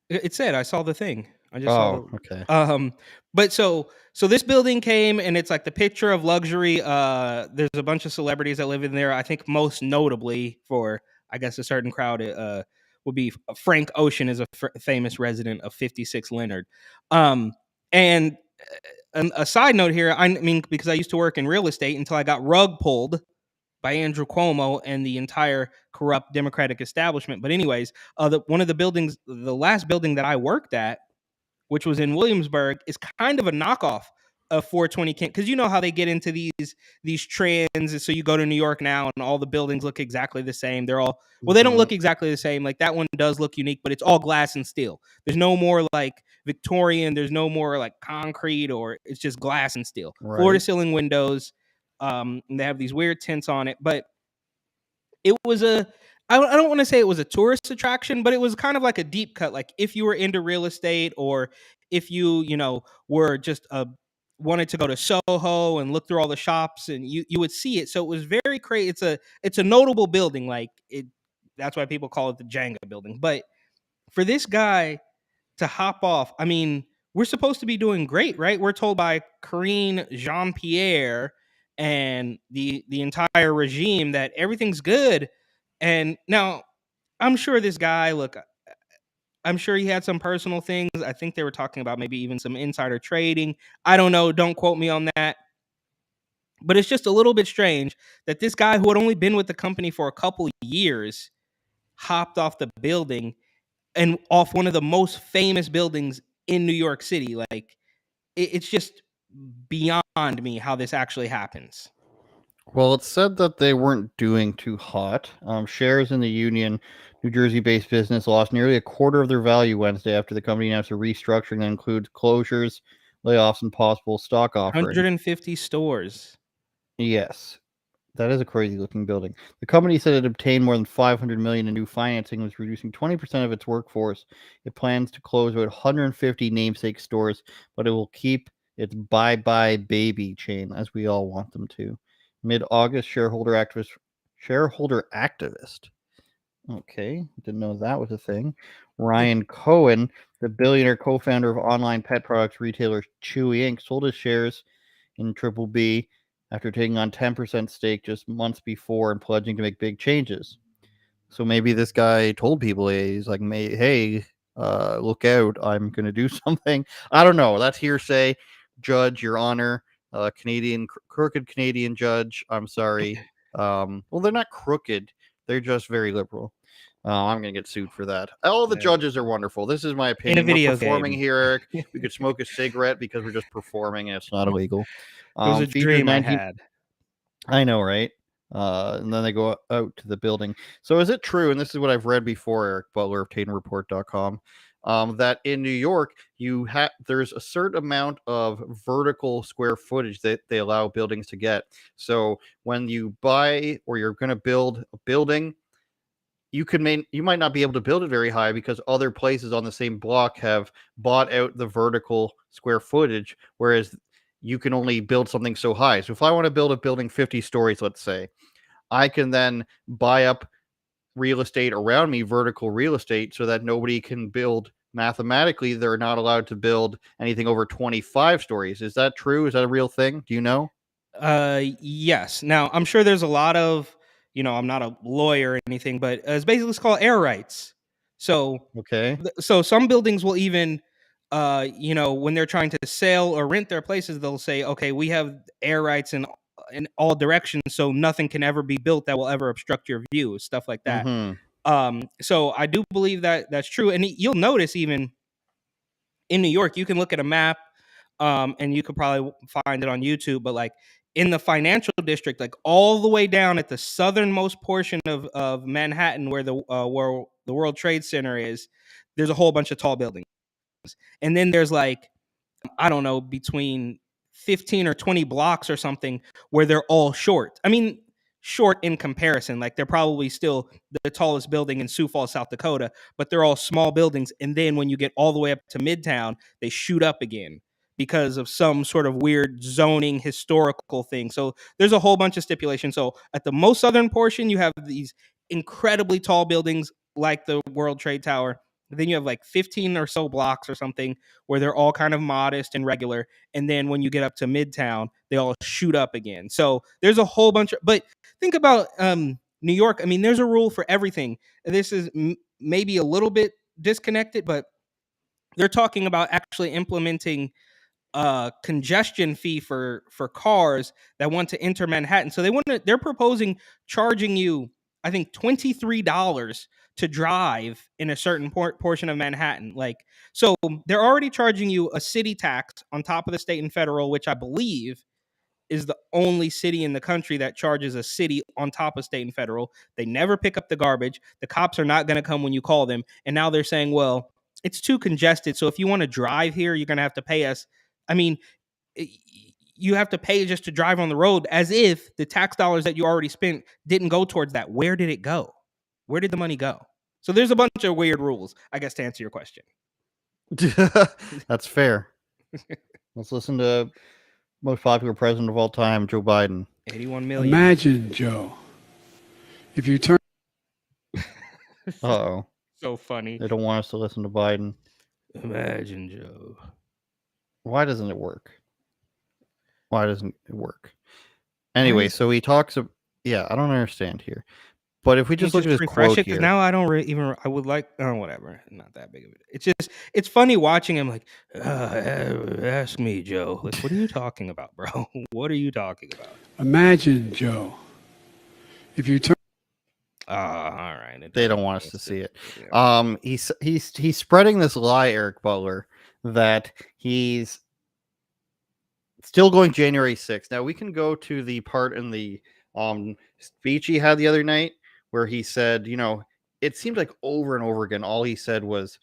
it said I saw the thing. I just saw Oh, okay. but so this building came and it's like the picture of luxury. There's a bunch of celebrities that live in there. I think most notably for I guess a certain crowd would be Frank Ocean is a famous resident of 56 Leonard. And a side note here, I mean, because I used to work in real estate until I got rug pulled by Andrew Cuomo and the entire corrupt Democratic establishment. But anyways, one of the buildings, the last building that I worked at, which was in Williamsburg, is kind of a knockoff of 420 Kent, because you know how they get into these trends. So you go to New York now, and all the buildings look exactly the same. They're all they don't look exactly the same. Like that one does look unique, but it's all glass and steel. There's no more like Victorian. There's no more like concrete, or it's just glass and steel. Right. Floor to ceiling windows. And they have these weird tints on it, but it was I don't want to say it was a tourist attraction, but it was kind of like a deep cut. Like if you were into real estate, or if you were just wanted to go to Soho and look through all the shops, and you would see it. So it was very crazy. It's a notable building. Like that's why people call it the Jenga building. But for this guy to hop off, I mean, we're supposed to be doing great, right? We're told by Karine Jean-Pierre and the entire regime that everything's good. And now I'm sure this guy, look, I'm sure he had some personal things. I think they were talking about maybe even some insider trading. I don't know. Don't quote me on that. But it's just a little bit strange that this guy who had only been with the company for a couple years hopped off the building and off one of the most famous buildings in New York City. Like it's just beyond me how this actually happens. Well, it's said that they weren't doing too hot. Shares in the Union, New Jersey-based business, lost nearly a quarter of their value Wednesday after the company announced a restructuring that includes closures, layoffs, and possible stock offering. 150 stores. Yes, that is a crazy-looking building. The company said it obtained more than $500 million in new financing and was reducing 20% of its workforce. It plans to close about 150 namesake stores, but it will keep its bye-bye baby chain, as we all want them to. Mid-August, shareholder activist. Okay, didn't know that was a thing. Ryan Cohen, the billionaire co-founder of online pet products retailer Chewy Inc., sold his shares in Triple B after taking on 10% stake just months before and pledging to make big changes. So maybe this guy told people, he's like, hey, look out, I'm going to do something. I don't know. That's hearsay. Judge, Your Honor. Crooked Canadian judge. I'm sorry. Well, they're not crooked. They're just very liberal. I'm going to get sued for that. All the judges are wonderful. This is my opinion. In a video we're performing game. here, Eric. We could smoke a cigarette because we're just performing and it's not illegal. It was a dream I had. I know, right? And then they go out to the building. So is it true, and this is what I've read before, Eric Butler of TatumReport.com, that in New York, there's a certain amount of vertical square footage that they allow buildings to get. So when you buy or you're going to build a building, you might not be able to build it very high because other places on the same block have bought out the vertical square footage, whereas you can only build something so high. So if I want to build a building 50 stories, let's say, I can then buy up real estate around me, vertical real estate, so that nobody can build. Mathematically, they're not allowed to build anything over 25 stories. Is that true? Is that a real thing? Do you know? Yes. Now, I'm sure there's a lot of, I'm not a lawyer or anything, but it's basically called air rights. So, okay. So some buildings will even, when they're trying to sell or rent their places, they'll say, okay, we have air rights in all directions, so nothing can ever be built that will ever obstruct your view, stuff like that. Mm-hmm. So I do believe that that's true. And you'll notice even in New York, you can look at a map, and you could probably find it on YouTube, but like in the financial district, like all the way down at the southernmost portion of Manhattan, where the World Trade Center is, there's a whole bunch of tall buildings. And then there's like, I don't know, between 15 or 20 blocks or something where they're all short. I mean, short in comparison. Like they're probably still the tallest building in Sioux Falls, South Dakota, but they're all small buildings. And then when you get all the way up to Midtown, they shoot up again because of some sort of weird zoning historical thing. So there's a whole bunch of stipulations. So at the most southern portion, you have these incredibly tall buildings like the World Trade Tower. Then you have like 15 or so blocks or something where they're all kind of modest and regular. And then when you get up to Midtown, they all shoot up again. So there's a whole bunch of, but think about New York. I mean, there's a rule for everything. This is maybe a little bit disconnected, but they're talking about actually implementing congestion fee for cars that want to enter Manhattan. So they're proposing charging you, I think, $23 to drive in a certain portion of Manhattan. Like, so they're already charging you a city tax on top of the state and federal, which I believe is the only city in the country that charges a city on top of state and federal. They never pick up the garbage. The cops are not going to come when you call them. And now they're saying, well, it's too congested. So if you want to drive here, you're going to have to pay us. I mean, you have to pay just to drive on the road, as if the tax dollars that you already spent didn't go towards that. Where did it go? Where did the money go? So there's a bunch of weird rules, I guess, to answer your question. That's fair. Let's listen to most popular president of all time, Joe Biden. 81 million. Imagine, Joe, if you turn. Uh-oh. So funny. They don't want us to listen to Biden. Imagine, Joe. Why doesn't it work? Why doesn't it work? Anyway, so he talks. Yeah, I don't understand here. But if we just look at his quote here, now I don't I would like. Oh, whatever. Not that big of it. It's funny watching him. Like, ask me, Joe. Like, what are you talking about, bro? What are you talking about? Imagine, Joe, if you turn. All right. They don't want us to see it. Yeah. He's spreading this lie, Eric Butler, that he's still going January 6th. Now we can go to the part in the speech he had the other night where he said, it seemed like over and over again, all he said was,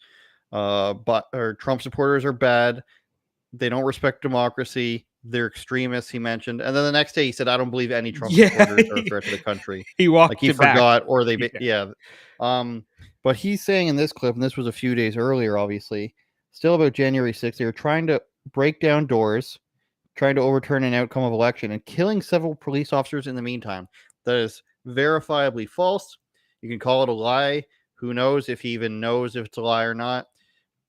Trump supporters are bad. They don't respect democracy. They're extremists, he mentioned. And then the next day he said, I don't believe any Trump supporters are a threat to the country. He walked like he forgot, or they, but he's saying in this clip, and this was a few days earlier, obviously, still about January 6th, they were trying to break down doors, trying to overturn an outcome of election, and killing several police officers in the meantime. That is verifiably false. You can call it a lie. Who knows if he even knows if it's a lie or not.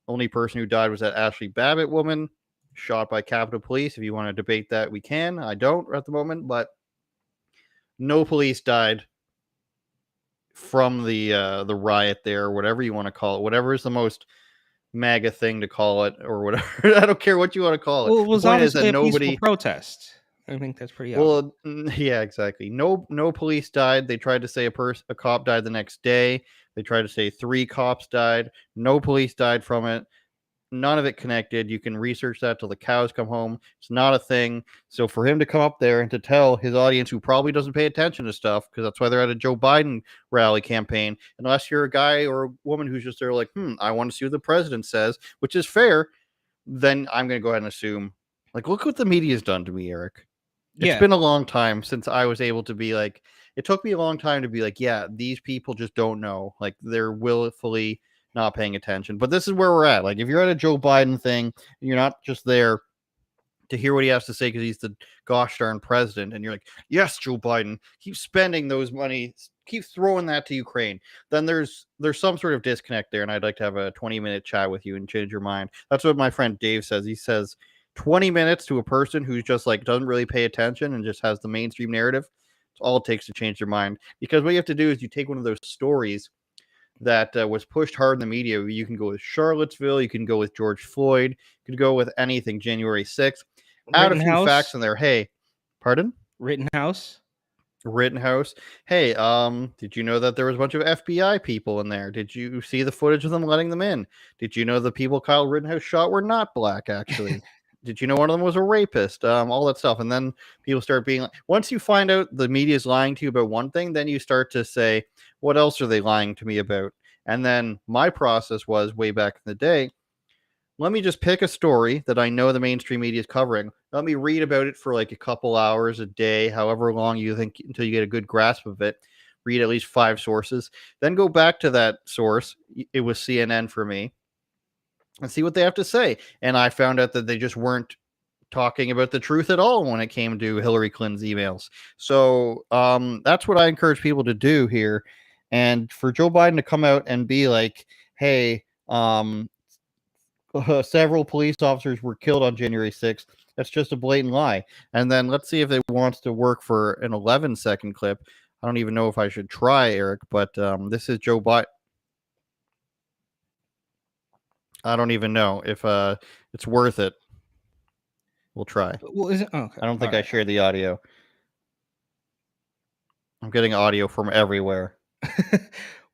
Only person who died was that Ashley Babbitt woman, shot by Capitol Police. If you want to debate that, we can. I don't at the moment, but no police died from the riot there, or whatever you want to call it. Whatever is the most MAGA thing to call it, or whatever. I don't care what you want to call it. Well, it was obviously a peaceful protest. I think that's pretty obvious. Well, yeah, exactly. No police died. They tried to say a cop died the next day. They tried to say 3 cops died. No police died from it. None of it connected. You can research that till the cows come home. It's not a thing. So for him to come up there and to tell his audience, who probably doesn't pay attention to stuff, because that's why they're at a Joe Biden rally campaign, unless you're a guy or a woman who's just there like, I want to see what the president says, which is fair, then I'm going to go ahead and assume, like, look what the media's done to me, Eric. It's been a long time since I was able to be like, it took me a long time to be like, yeah, these people just don't know. Like, they're willfully not paying attention. But this is where we're at. Like, if you're at a Joe Biden thing, and you're not just there to hear what he has to say because he's the gosh darn president, and you're like, yes, Joe Biden, keep spending those money, keep throwing that to Ukraine, then there's some sort of disconnect there, and I'd like to have a 20-minute chat with you and change your mind. That's what my friend Dave says. He says 20 minutes to a person who's just like doesn't really pay attention and just has the mainstream narrative. It's all it takes to change their mind. Because what you have to do is you take one of those stories that was pushed hard in the media. You can go with Charlottesville. You can go with George Floyd. You could go with anything January 6th. Add a few facts in there. Hey, pardon? Rittenhouse. Hey, did you know that there was a bunch of FBI people in there? Did you see the footage of them letting them in? Did you know the people Kyle Rittenhouse shot were not black, actually? Did you know one of them was a rapist? All that stuff. And then people start being like, once you find out the media is lying to you about one thing, then you start to say, what else are they lying to me about? And then my process was way back in the day, let me just pick a story that I know the mainstream media is covering. Let me read about it for like a couple hours a day, however long you think, until you get a good grasp of it. Read at least 5 sources. Then go back to that source. It was CNN for me. And see what they have to say. And I found out that they just weren't talking about the truth at all when it came to Hillary Clinton's emails. So that's what I encourage people to do here. And for Joe Biden to come out and be like, hey, several police officers were killed on January 6th. That's just a blatant lie. And then let's see if it wants to work for an 11-second clip. I don't even know if I should try, Eric, but this is Joe Biden. I don't even know if it's worth it. We'll try. Well, is it? Okay. I don't think all I right. shared the audio. I'm getting audio from everywhere.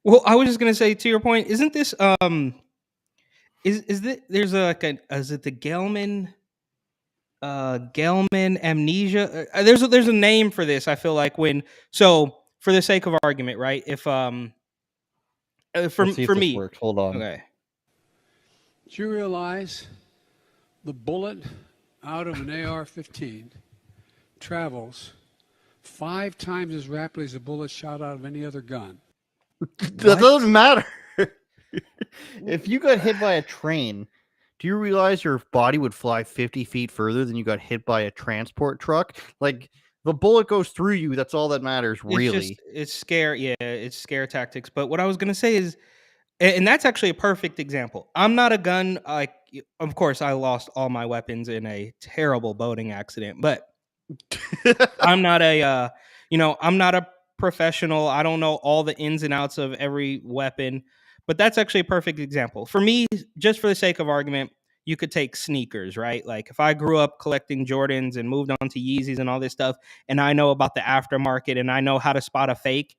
Well, I was just gonna say to your point, isn't this is that there's is it the Gelman amnesia? There's a name for this. I feel like for the sake of argument, right? If Let's see if for this me, works. Hold on. okay. Do you realize the bullet out of an AR-15 travels 5 times as rapidly as a bullet shot out of any other gun? That doesn't matter. If you got hit by a train, do you realize your body would fly 50 feet further than you got hit by a transport truck? Like, the bullet goes through you. That's all that matters, really. It's scare. Yeah, it's scare tactics. But what I was gonna say is, and that's actually a perfect example. I'm not a gun. Of course, I lost all my weapons in a terrible boating accident, but I'm not I'm not a professional. I don't know all the ins and outs of every weapon, but that's actually a perfect example. For me, just for the sake of argument, you could take sneakers, right? Like if I grew up collecting Jordans and moved on to Yeezys and all this stuff, and I know about the aftermarket and I know how to spot a fake,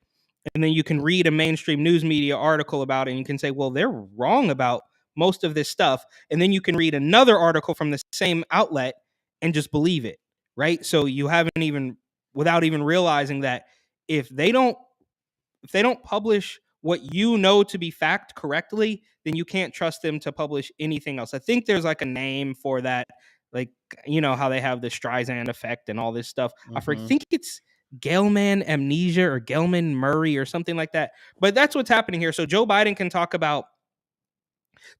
and then you can read a mainstream news media article about it and you can say, well, they're wrong about most of this stuff. And then you can read another article from the same outlet and just believe it, right? So you haven't even, without even realizing that if they don't publish what you know to be fact correctly, then you can't trust them to publish anything else. I think there's like a name for that, like how they have the Streisand effect and all this stuff. I think it's Gelman amnesia or Gelman Murray or something like that. But that's what's happening here. So Joe Biden can talk about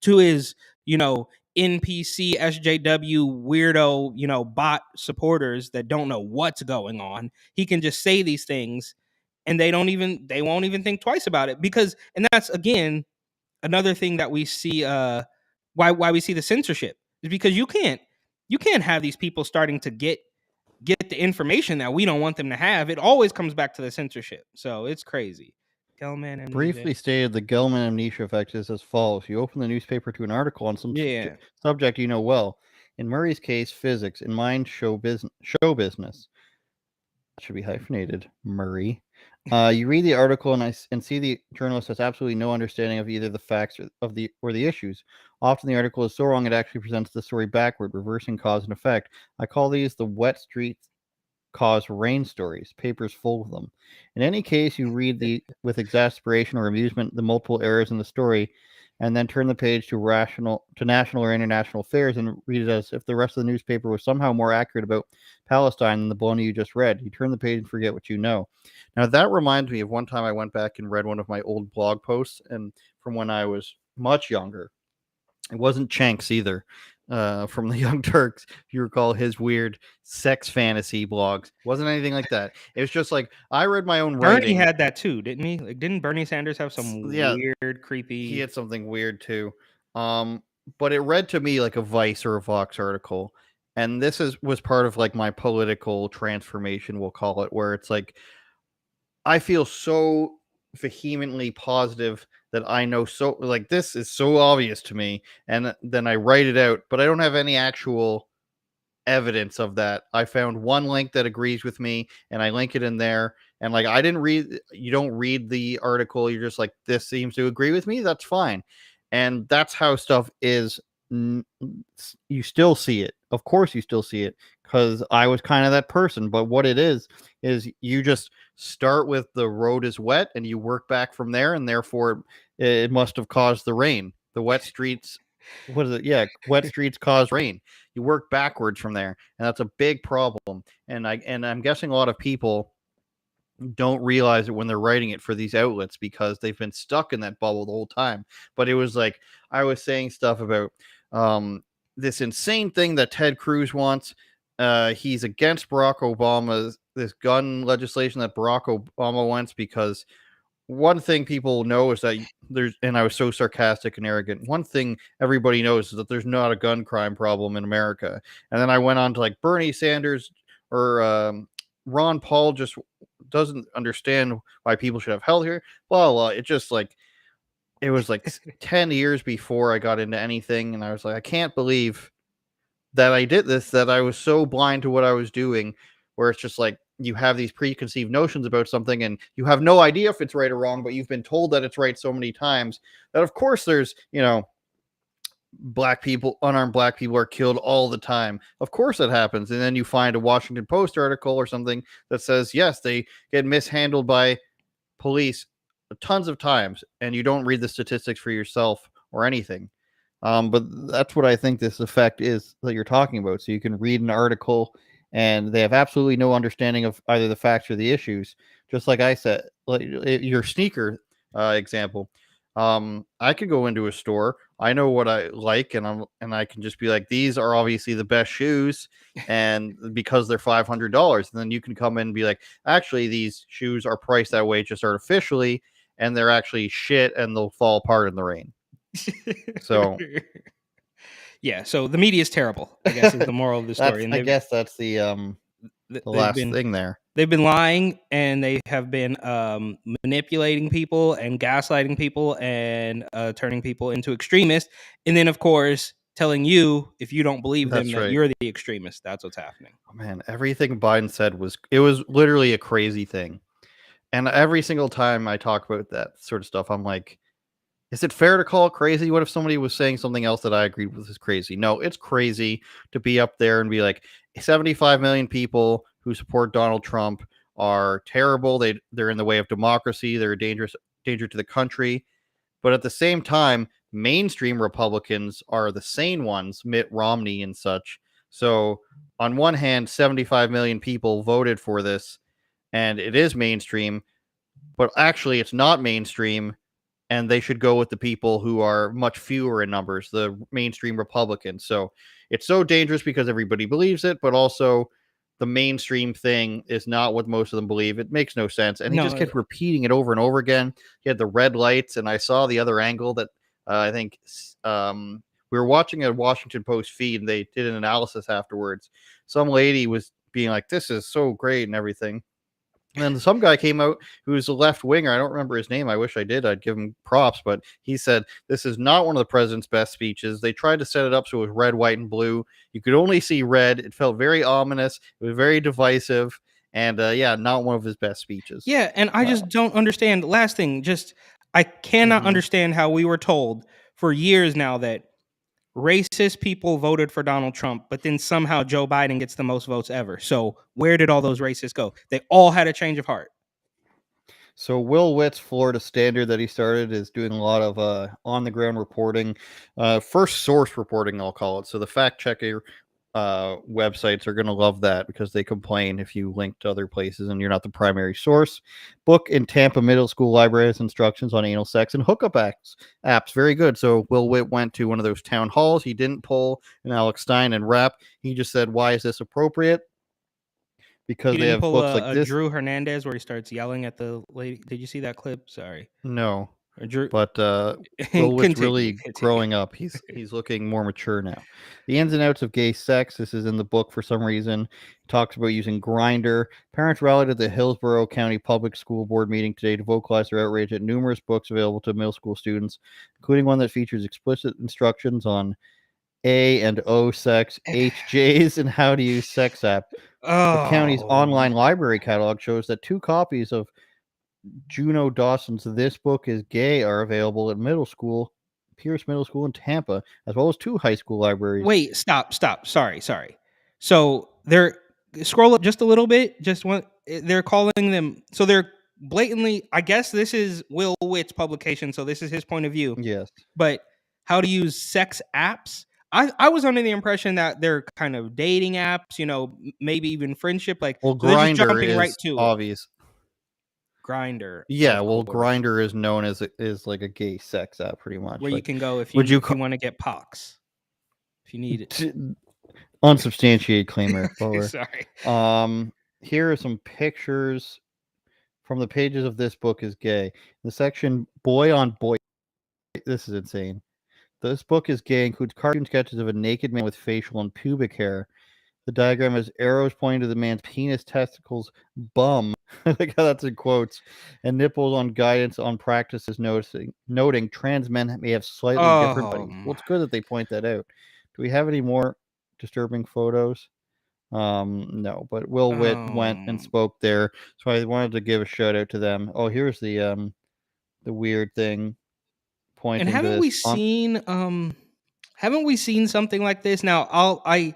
to his NPC SJW weirdo bot supporters that don't know what's going on. He can just say these things and they won't even think twice about it, because and that's again another thing that we see why we see the censorship is because you can't have these people starting to get the information that we don't want them to have. It always comes back to the censorship. So it's crazy. Gelman amnesia. Briefly stated, the Gelman amnesia effect is as follows. You open the newspaper to an article on some subject you know well. In Murray's case, physics. In mine, show business. Should be hyphenated. Murray. You read the article and see the journalist has absolutely no understanding of either the facts or the issues. Often the article is so wrong it actually presents the story backward, reversing cause and effect. I call these the wet streets cause rain stories. Papers full of them. In any case, you read with exasperation or amusement the multiple errors in the story, and then turn the page to national or international affairs and read it as if the rest of the newspaper was somehow more accurate about Palestine than the baloney you just read. You turn the page and forget what you know. Now that reminds me of one time I went back and read one of my old blog posts, and from when I was much younger. It wasn't Chanks either, from the Young Turks. If you recall his weird sex fantasy blogs, it wasn't anything like that. It was just like I read my own Bernie writing. had that too, didn't he? Like, didn't Bernie Sanders have some weird, creepy? He had something weird too. But it read to me like a Vice or a Vox article, and this was part of like my political transformation, we'll call it, where it's like I feel so vehemently positive that I know so like this is so obvious to me, and then I write it out, but I don't have any actual evidence of that. I found one link that agrees with me and I link it in there, and like you don't read the article, you're just like, this seems to agree with me, that's fine. And that's how stuff is. You still see it, of course you still see it, because I was kind of that person. But what it is you just start with the road is wet and you work back from there, and therefore it must have caused the rain. The wet streets, what is it? Yeah, wet streets cause rain. You work backwards from there, and that's a big problem. And I'm guessing a lot of people don't realize it when they're writing it for these outlets because they've been stuck in that bubble the whole time. But it was like I was saying stuff about this insane thing that Ted Cruz wants. He's against Barack Obama's this gun legislation that Barack Obama wants, because one thing people know is that and I was so sarcastic and arrogant, one thing everybody knows is that there's not a gun crime problem in America. And then I went on to like Bernie Sanders or Ron Paul just doesn't understand why people should have health here, blah, blah. It's just like it was like 10 years before I got into anything, and I was like, I can't believe that I did this, that I was so blind to what I was doing, where it's just like you have these preconceived notions about something and you have no idea if it's right or wrong, but you've been told that it's right so many times that of course there's, black people, unarmed black people are killed all the time. Of course it happens. And then you find a Washington Post article or something that says, yes, they get mishandled by police tons of times, and you don't read the statistics for yourself or anything. But that's what I think this effect is that you're talking about. So you can read an article and they have absolutely no understanding of either the facts or the issues. Just like I said, like your sneaker example. I could go into a store. I know what I like, and I can just be like, these are obviously the best shoes, and because they're $500, and then you can come in and be like, actually, these shoes are priced that way just artificially, and they're actually shit, and they'll fall apart in the rain. So yeah, so the media is terrible, I guess, is the moral of the story. And I guess that's the last thing there. They've been lying, and they have been manipulating people and gaslighting people and turning people into extremists. And then, of course, telling you, if you don't believe them, that you're the extremist. That's what's happening. Oh, man, everything Biden said was literally a crazy thing. And every single time I talk about that sort of stuff, I'm like, is it fair to call it crazy? What if somebody was saying something else that I agreed with is crazy? No, it's crazy to be up there and be like, 75 million people who support Donald Trump are terrible. They're in the way of democracy. They're a danger to the country. But at the same time, mainstream Republicans are the sane ones, Mitt Romney and such. So on one hand, 75 million people voted for this, and it is mainstream, but actually it's not mainstream. And they should go with the people who are much fewer in numbers, the mainstream Republicans. So it's so dangerous because everybody believes it, but also the mainstream thing is not what most of them believe. It makes no sense. And he just kept repeating it over and over again. He had the red lights, and I saw the other angle that I think we were watching a Washington Post feed, and they did an analysis afterwards. Some lady was being like, this is so great and everything. And then some guy came out who was a left winger. I don't remember his name. I wish I did. I'd give him props. But he said, this is not one of the president's best speeches. They tried to set it up so it was red, white, and blue. You could only see red. It felt very ominous. It was very divisive. And not one of his best speeches. Yeah, and I just don't understand. Last thing, I cannot understand how we were told for years now that racist people voted for Donald Trump, but then somehow Joe Biden gets the most votes ever. So where did all those racists go? They all had a change of heart. So Will Witt's Florida Standard that he started is doing a lot of on-the-ground reporting, first source reporting, I'll call it. So the fact-checker websites are going to love that because they complain if you link to other places and you're not the primary source. Book in Tampa Middle School Library has instructions on anal sex and hookup apps. Very good. So Will Witt went to one of those town halls. He didn't pull an Alex Stein and rap. He just said, why is this appropriate? Because they have books like this. Drew Hernandez where he starts yelling at the lady. Did you see that clip? Sorry. No. Drew, but Will Witt's really growing up. He's looking more mature now. The ins and outs of gay sex. This is in the book for some reason. He talks about using Grindr. Parents rallied at the Hillsborough County Public School Board meeting today to vocalize their outrage at numerous books available to middle school students, including one that features explicit instructions on A and O sex, HJs, and how to use sex app. The county's online library catalog shows that 2 copies of Juno Dawson's This Book Is Gay are available at Pierce Middle School in Tampa, as well as 2 high school libraries. Wait, stop. Sorry. So they're scroll up just a little bit. They're calling them. So they're blatantly. I guess this is Will Witt's publication, so this is his point of view. Yes, but how to use sex apps? I was under the impression that they're kind of dating apps. Maybe even friendship. Like, well, so they're Grindr just jumping is right to obvious. Grindr. Yeah, well, Grindr is known as like a gay sex app, pretty much. Where like, you can go if you want to get pox, if you need it. Unsubstantiated claim, Eric Bowler. Sorry. Here are some pictures from the pages of This Book Is Gay. The section Boy on Boy. This is insane. This Book Is Gay includes cartoon sketches of a naked man with facial and pubic hair. The diagram has arrows pointing to the man's penis, testicles, bum, Like how that's in quotes. And nipples on guidance on practices noting trans men may have slightly different bodies. Well, it's good that they point that out. Do we have any more disturbing photos? No, but Will Witt went and spoke there, so I wanted to give a shout out to them. Oh, here's the weird thing pointing And to haven't we seen something like this? Now, I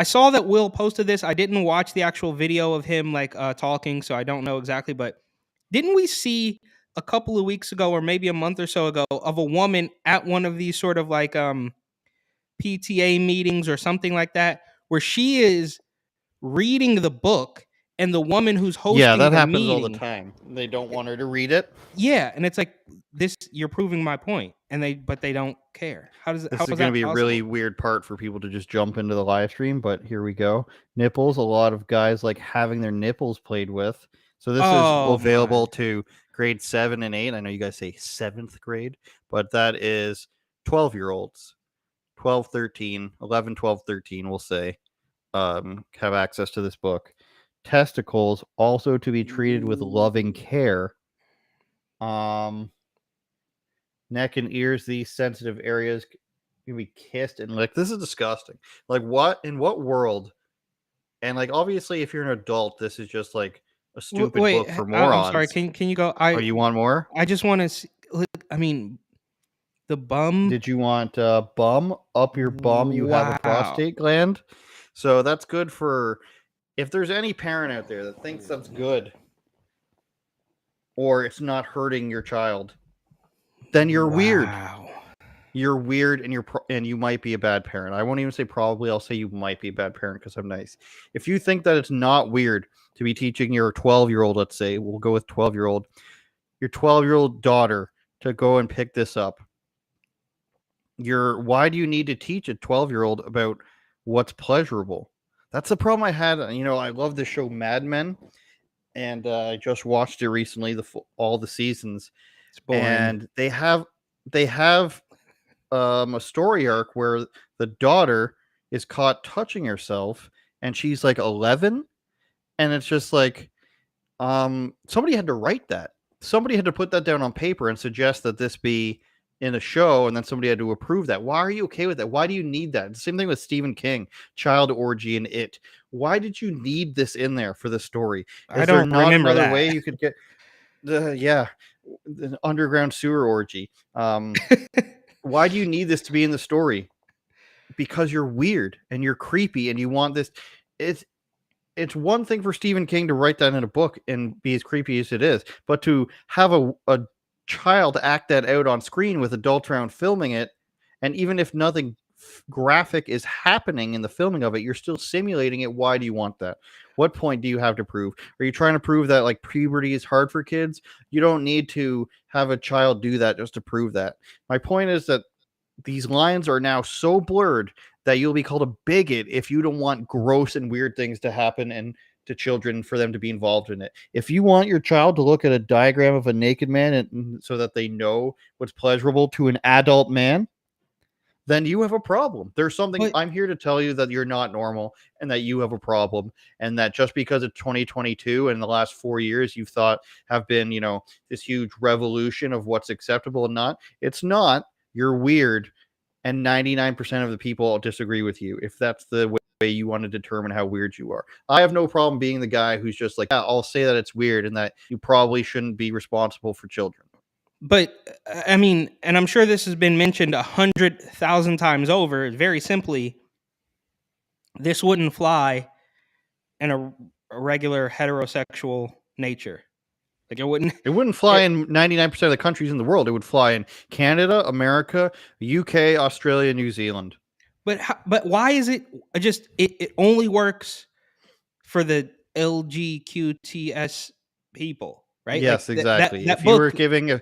saw that Will posted this. I didn't watch the actual video of him like talking, so I don't know exactly, but didn't we see a couple of weeks ago or maybe a month or so ago of a woman at one of these sort of like PTA meetings or something like that where she is reading the book and the woman who's hosting Yeah, that the happens all the meeting, time. They don't want her to read it. yeah, and it's like this you're proving my point and they don't care. This How is is going to that be a possible? really weird part for people to just jump into the live stream, but here we go. Nipples. A lot of guys like having their nipples played with. So this is available to grade 7 and 8. I know you guys say 7th grade, but that is 12-year-olds. 12, 13, 11, 12, 13, we'll say, have access to this book. Testicles also to be treated with loving care. Neck and ears, these sensitive areas can be kissed and licked. This is disgusting. Like, what in what world? And like, obviously, if you're an adult, this is just like a stupid book for morons. I'm sorry. Can you go? Oh, you want more? I just want to see. I mean, the bum. Did you want bum up your bum? You have a prostate gland, so that's good for. If there's any parent out there that thinks that's good, or it's not hurting your child, then you're weird. You're weird, and you might be a bad parent. I won't even say probably. I'll say you might be a bad parent because I'm nice. If you think that it's not weird to be teaching your 12-year-old, let's say, we'll go with 12-year-old, your 12-year-old daughter to go and pick this up. Why do you need to teach a 12-year-old about what's pleasurable? That's the problem I had. You know, I love the show Mad Men, and I just watched it recently, all the seasons. It's boring. And they have a story arc where the daughter is caught touching herself, and she's like 11, and it's just like somebody had to write that. Somebody had to put that down on paper and suggest that this be in a show, and then somebody had to approve that. Why are you okay with that? Why do you need that? The same thing with Stephen King, Child Orgy and It. Why did you need this in there for the story? I don't remember another that. way you could get the underground sewer orgy? Why do you need this to be in the story? Because you're weird and you're creepy and you want this. It's one thing for Stephen King to write that in a book and be as creepy as it is, but to have a child act that out on screen with adults around filming it, and even if nothing graphic is happening in the filming of it, you're still simulating it. Why do you want that? What point do you have to prove? Are you trying to prove that like puberty is hard for kids? You don't need to have a child do that just to prove that. My point is that these lines are now so blurred that you'll be called a bigot if you don't want gross and weird things to happen and to children for them to be involved in it. If you want your child to look at a diagram of a naked man and so that they know what's pleasurable to an adult man, then you have a problem. There's something. I'm here to tell you that you're not normal and that you have a problem, and that just because it's 2022 and the last 4 years you've thought have been, you know, this huge revolution of what's acceptable and not, it's not. You're weird, and 99% of the people disagree with you if that's the way you want to determine how weird you are. I have no problem being the guy who's just like, yeah, I'll say that it's weird and that you probably shouldn't be responsible for children. But I mean, and I'm sure this has been mentioned 100,000 times over. Very simply, this wouldn't fly in a regular heterosexual nature. Like it wouldn't fly in 99% of the countries in the world. It would fly in Canada, America, UK, Australia, New Zealand. But why is it just it only works for the LGBTQS people, right? Yes, like exactly. That if book, you were giving a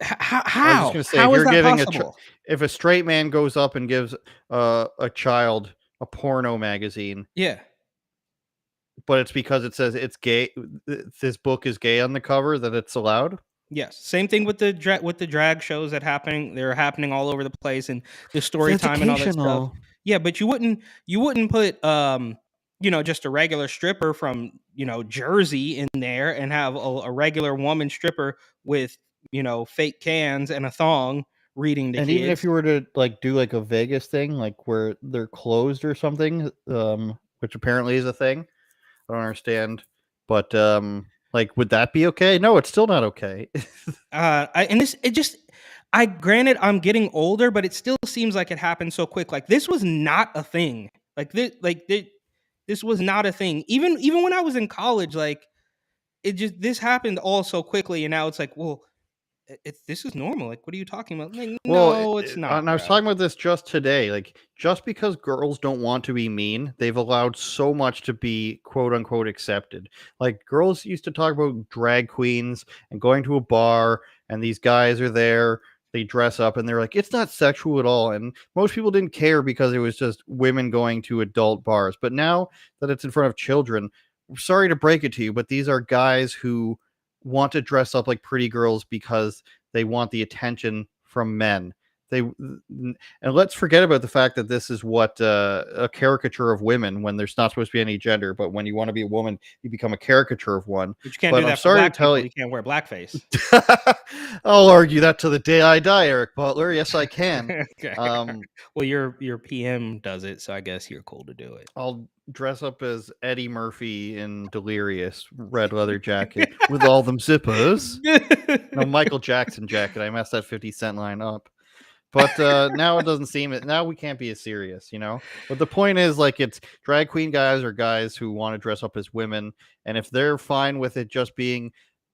how? I was just going to say, how if is you're that giving possible? if a straight man goes up and gives a child a porno magazine, yeah, but it's because it says it's gay, this book is gay on the cover, that it's allowed. Yes, same thing with the drag shows that they're happening all over the place, and the story time and all that stuff. Yeah, but you wouldn't put just a regular stripper from, Jersey in there and have a regular woman stripper with, fake cans and a thong reading to And kids. even if you were to like do like a Vegas thing, like where they're closed or something, which apparently is a thing, I don't understand. But like, would that be okay? No, it's still not okay. Granted, I'm getting older, but it still seems like it happened so quick. Like this was not a thing. This was not a thing. Even when I was in college, like this happened all so quickly, and now it's like, well, this is normal. Like, what are you talking about? Like, Well, no, it's not. and I was bro. talking about this just today. Like, just because girls don't want to be mean, they've allowed so much to be quote unquote accepted. Like, girls used to talk about drag queens and going to a bar, and these guys are there. They dress up and they're like, it's not sexual at all. And most people didn't care because it was just women going to adult bars. But now that it's in front of children, I'm sorry to break it to you, but these are guys who want to dress up like pretty girls because they want the attention from men. And let's forget about the fact that this is what a caricature of women when there's not supposed to be any gender, but when you want to be a woman, you become a caricature of one. But you can't But do that I'm for sorry black to tell people. you, You can't wear blackface. I'll argue that to the day I die, Eric Butler. Yes, I can. Okay. Well, your PM does it, so I guess you're cool to do it. I'll dress up as Eddie Murphy in Delirious, red leather jacket with all them zippers. No, Michael Jackson jacket. I messed that 50 Cent line up. But now it doesn't seem it. Now we can't be as serious, But the point is, like, it's drag queen guys or guys who want to dress up as women, and if they're fine with it just being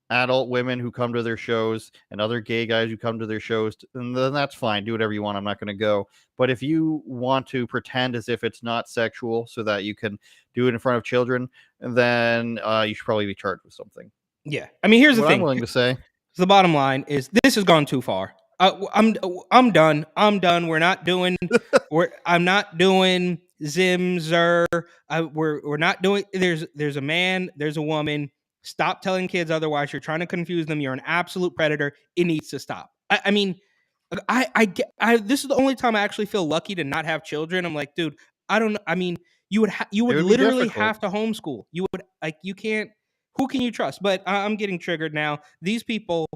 adult women who come to their shows and other gay guys who come to their shows, then that's fine. Do whatever you want. I'm not going to go. But if you want to pretend as if it's not sexual so that you can do it in front of children, then you should probably be charged with something. Yeah, I mean, here's the thing. I'm willing to say. The bottom line is this has gone too far. I'm done. I'm done. I'm not doing Zim Zer. We're not doing. There's a man. There's a woman. Stop telling kids otherwise. You're trying to confuse them. You're an absolute predator. It needs to stop. I mean, this is the only time I actually feel lucky to not have children. I'm like, dude, I don't. I mean, you would literally have to homeschool. You would you can't. Who can you trust? But I'm getting triggered now. These people.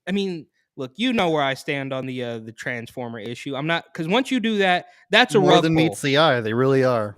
I mean, look, you know where I stand on the Transformer issue. I'm not, because once you do that, that's a more rug than pull. meets the eye. They really are.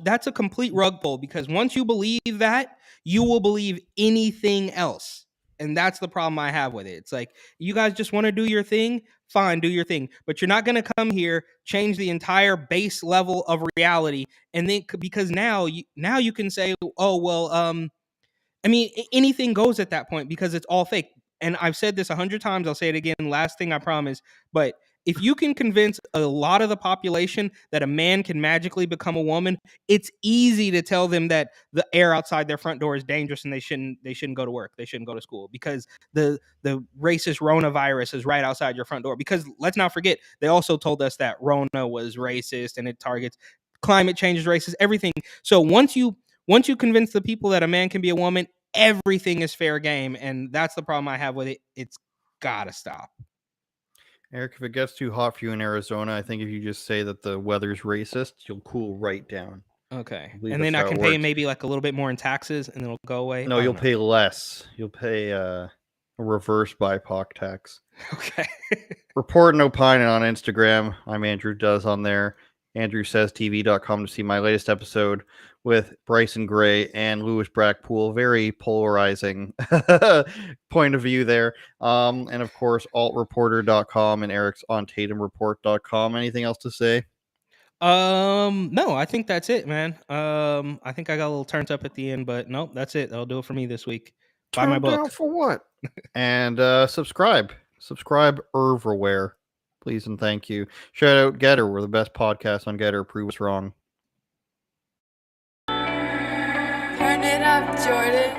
That's a complete rug pull, because once you believe that, you will believe anything else. And that's the problem I have with it. It's like, you guys just want to do your thing, fine, do your thing. But you're not going to come here, change the entire base level of reality, and then because now you can say, oh well, I mean, anything goes at that point because it's all fake. And I've said this 100 times. I'll say it again. Last thing, I promise. But if you can convince a lot of the population that a man can magically become a woman, it's easy to tell them that the air outside their front door is dangerous and they shouldn't go to work. They shouldn't go to school because the racist Rona-virus is right outside your front door. Because let's not forget, they also told us that Rona was racist and it targets climate change is racist, everything. So once you convince the people that a man can be a woman, everything is fair game. And that's the problem I have with it. It's gotta stop. Eric, if it gets too hot for you in Arizona, I think if you just say that the weather's racist, you'll cool right down. Okay. And then I can pay maybe like a little bit more in taxes and it'll go away. No, you'll pay less. You'll pay a reverse BIPOC tax. Okay. Report and Opine on Instagram. I'm Andrew Does on there. AndrewSaysTV.com to see my latest episode with Bryson Gray and Louis Brackpool. Very polarizing point of view there. And of course, altreporter.com and Eric's on TatumReport.com. Anything else to say? No, I think that's it, man. I think I got a little turned up at the end, but nope, that's it. That'll do it for me this week. Buy my book. Down for what? And subscribe everywhere. Please and thank you. Shout out Getter. We're the best podcast on Getter. Prove us wrong. Turn it up, Jordan.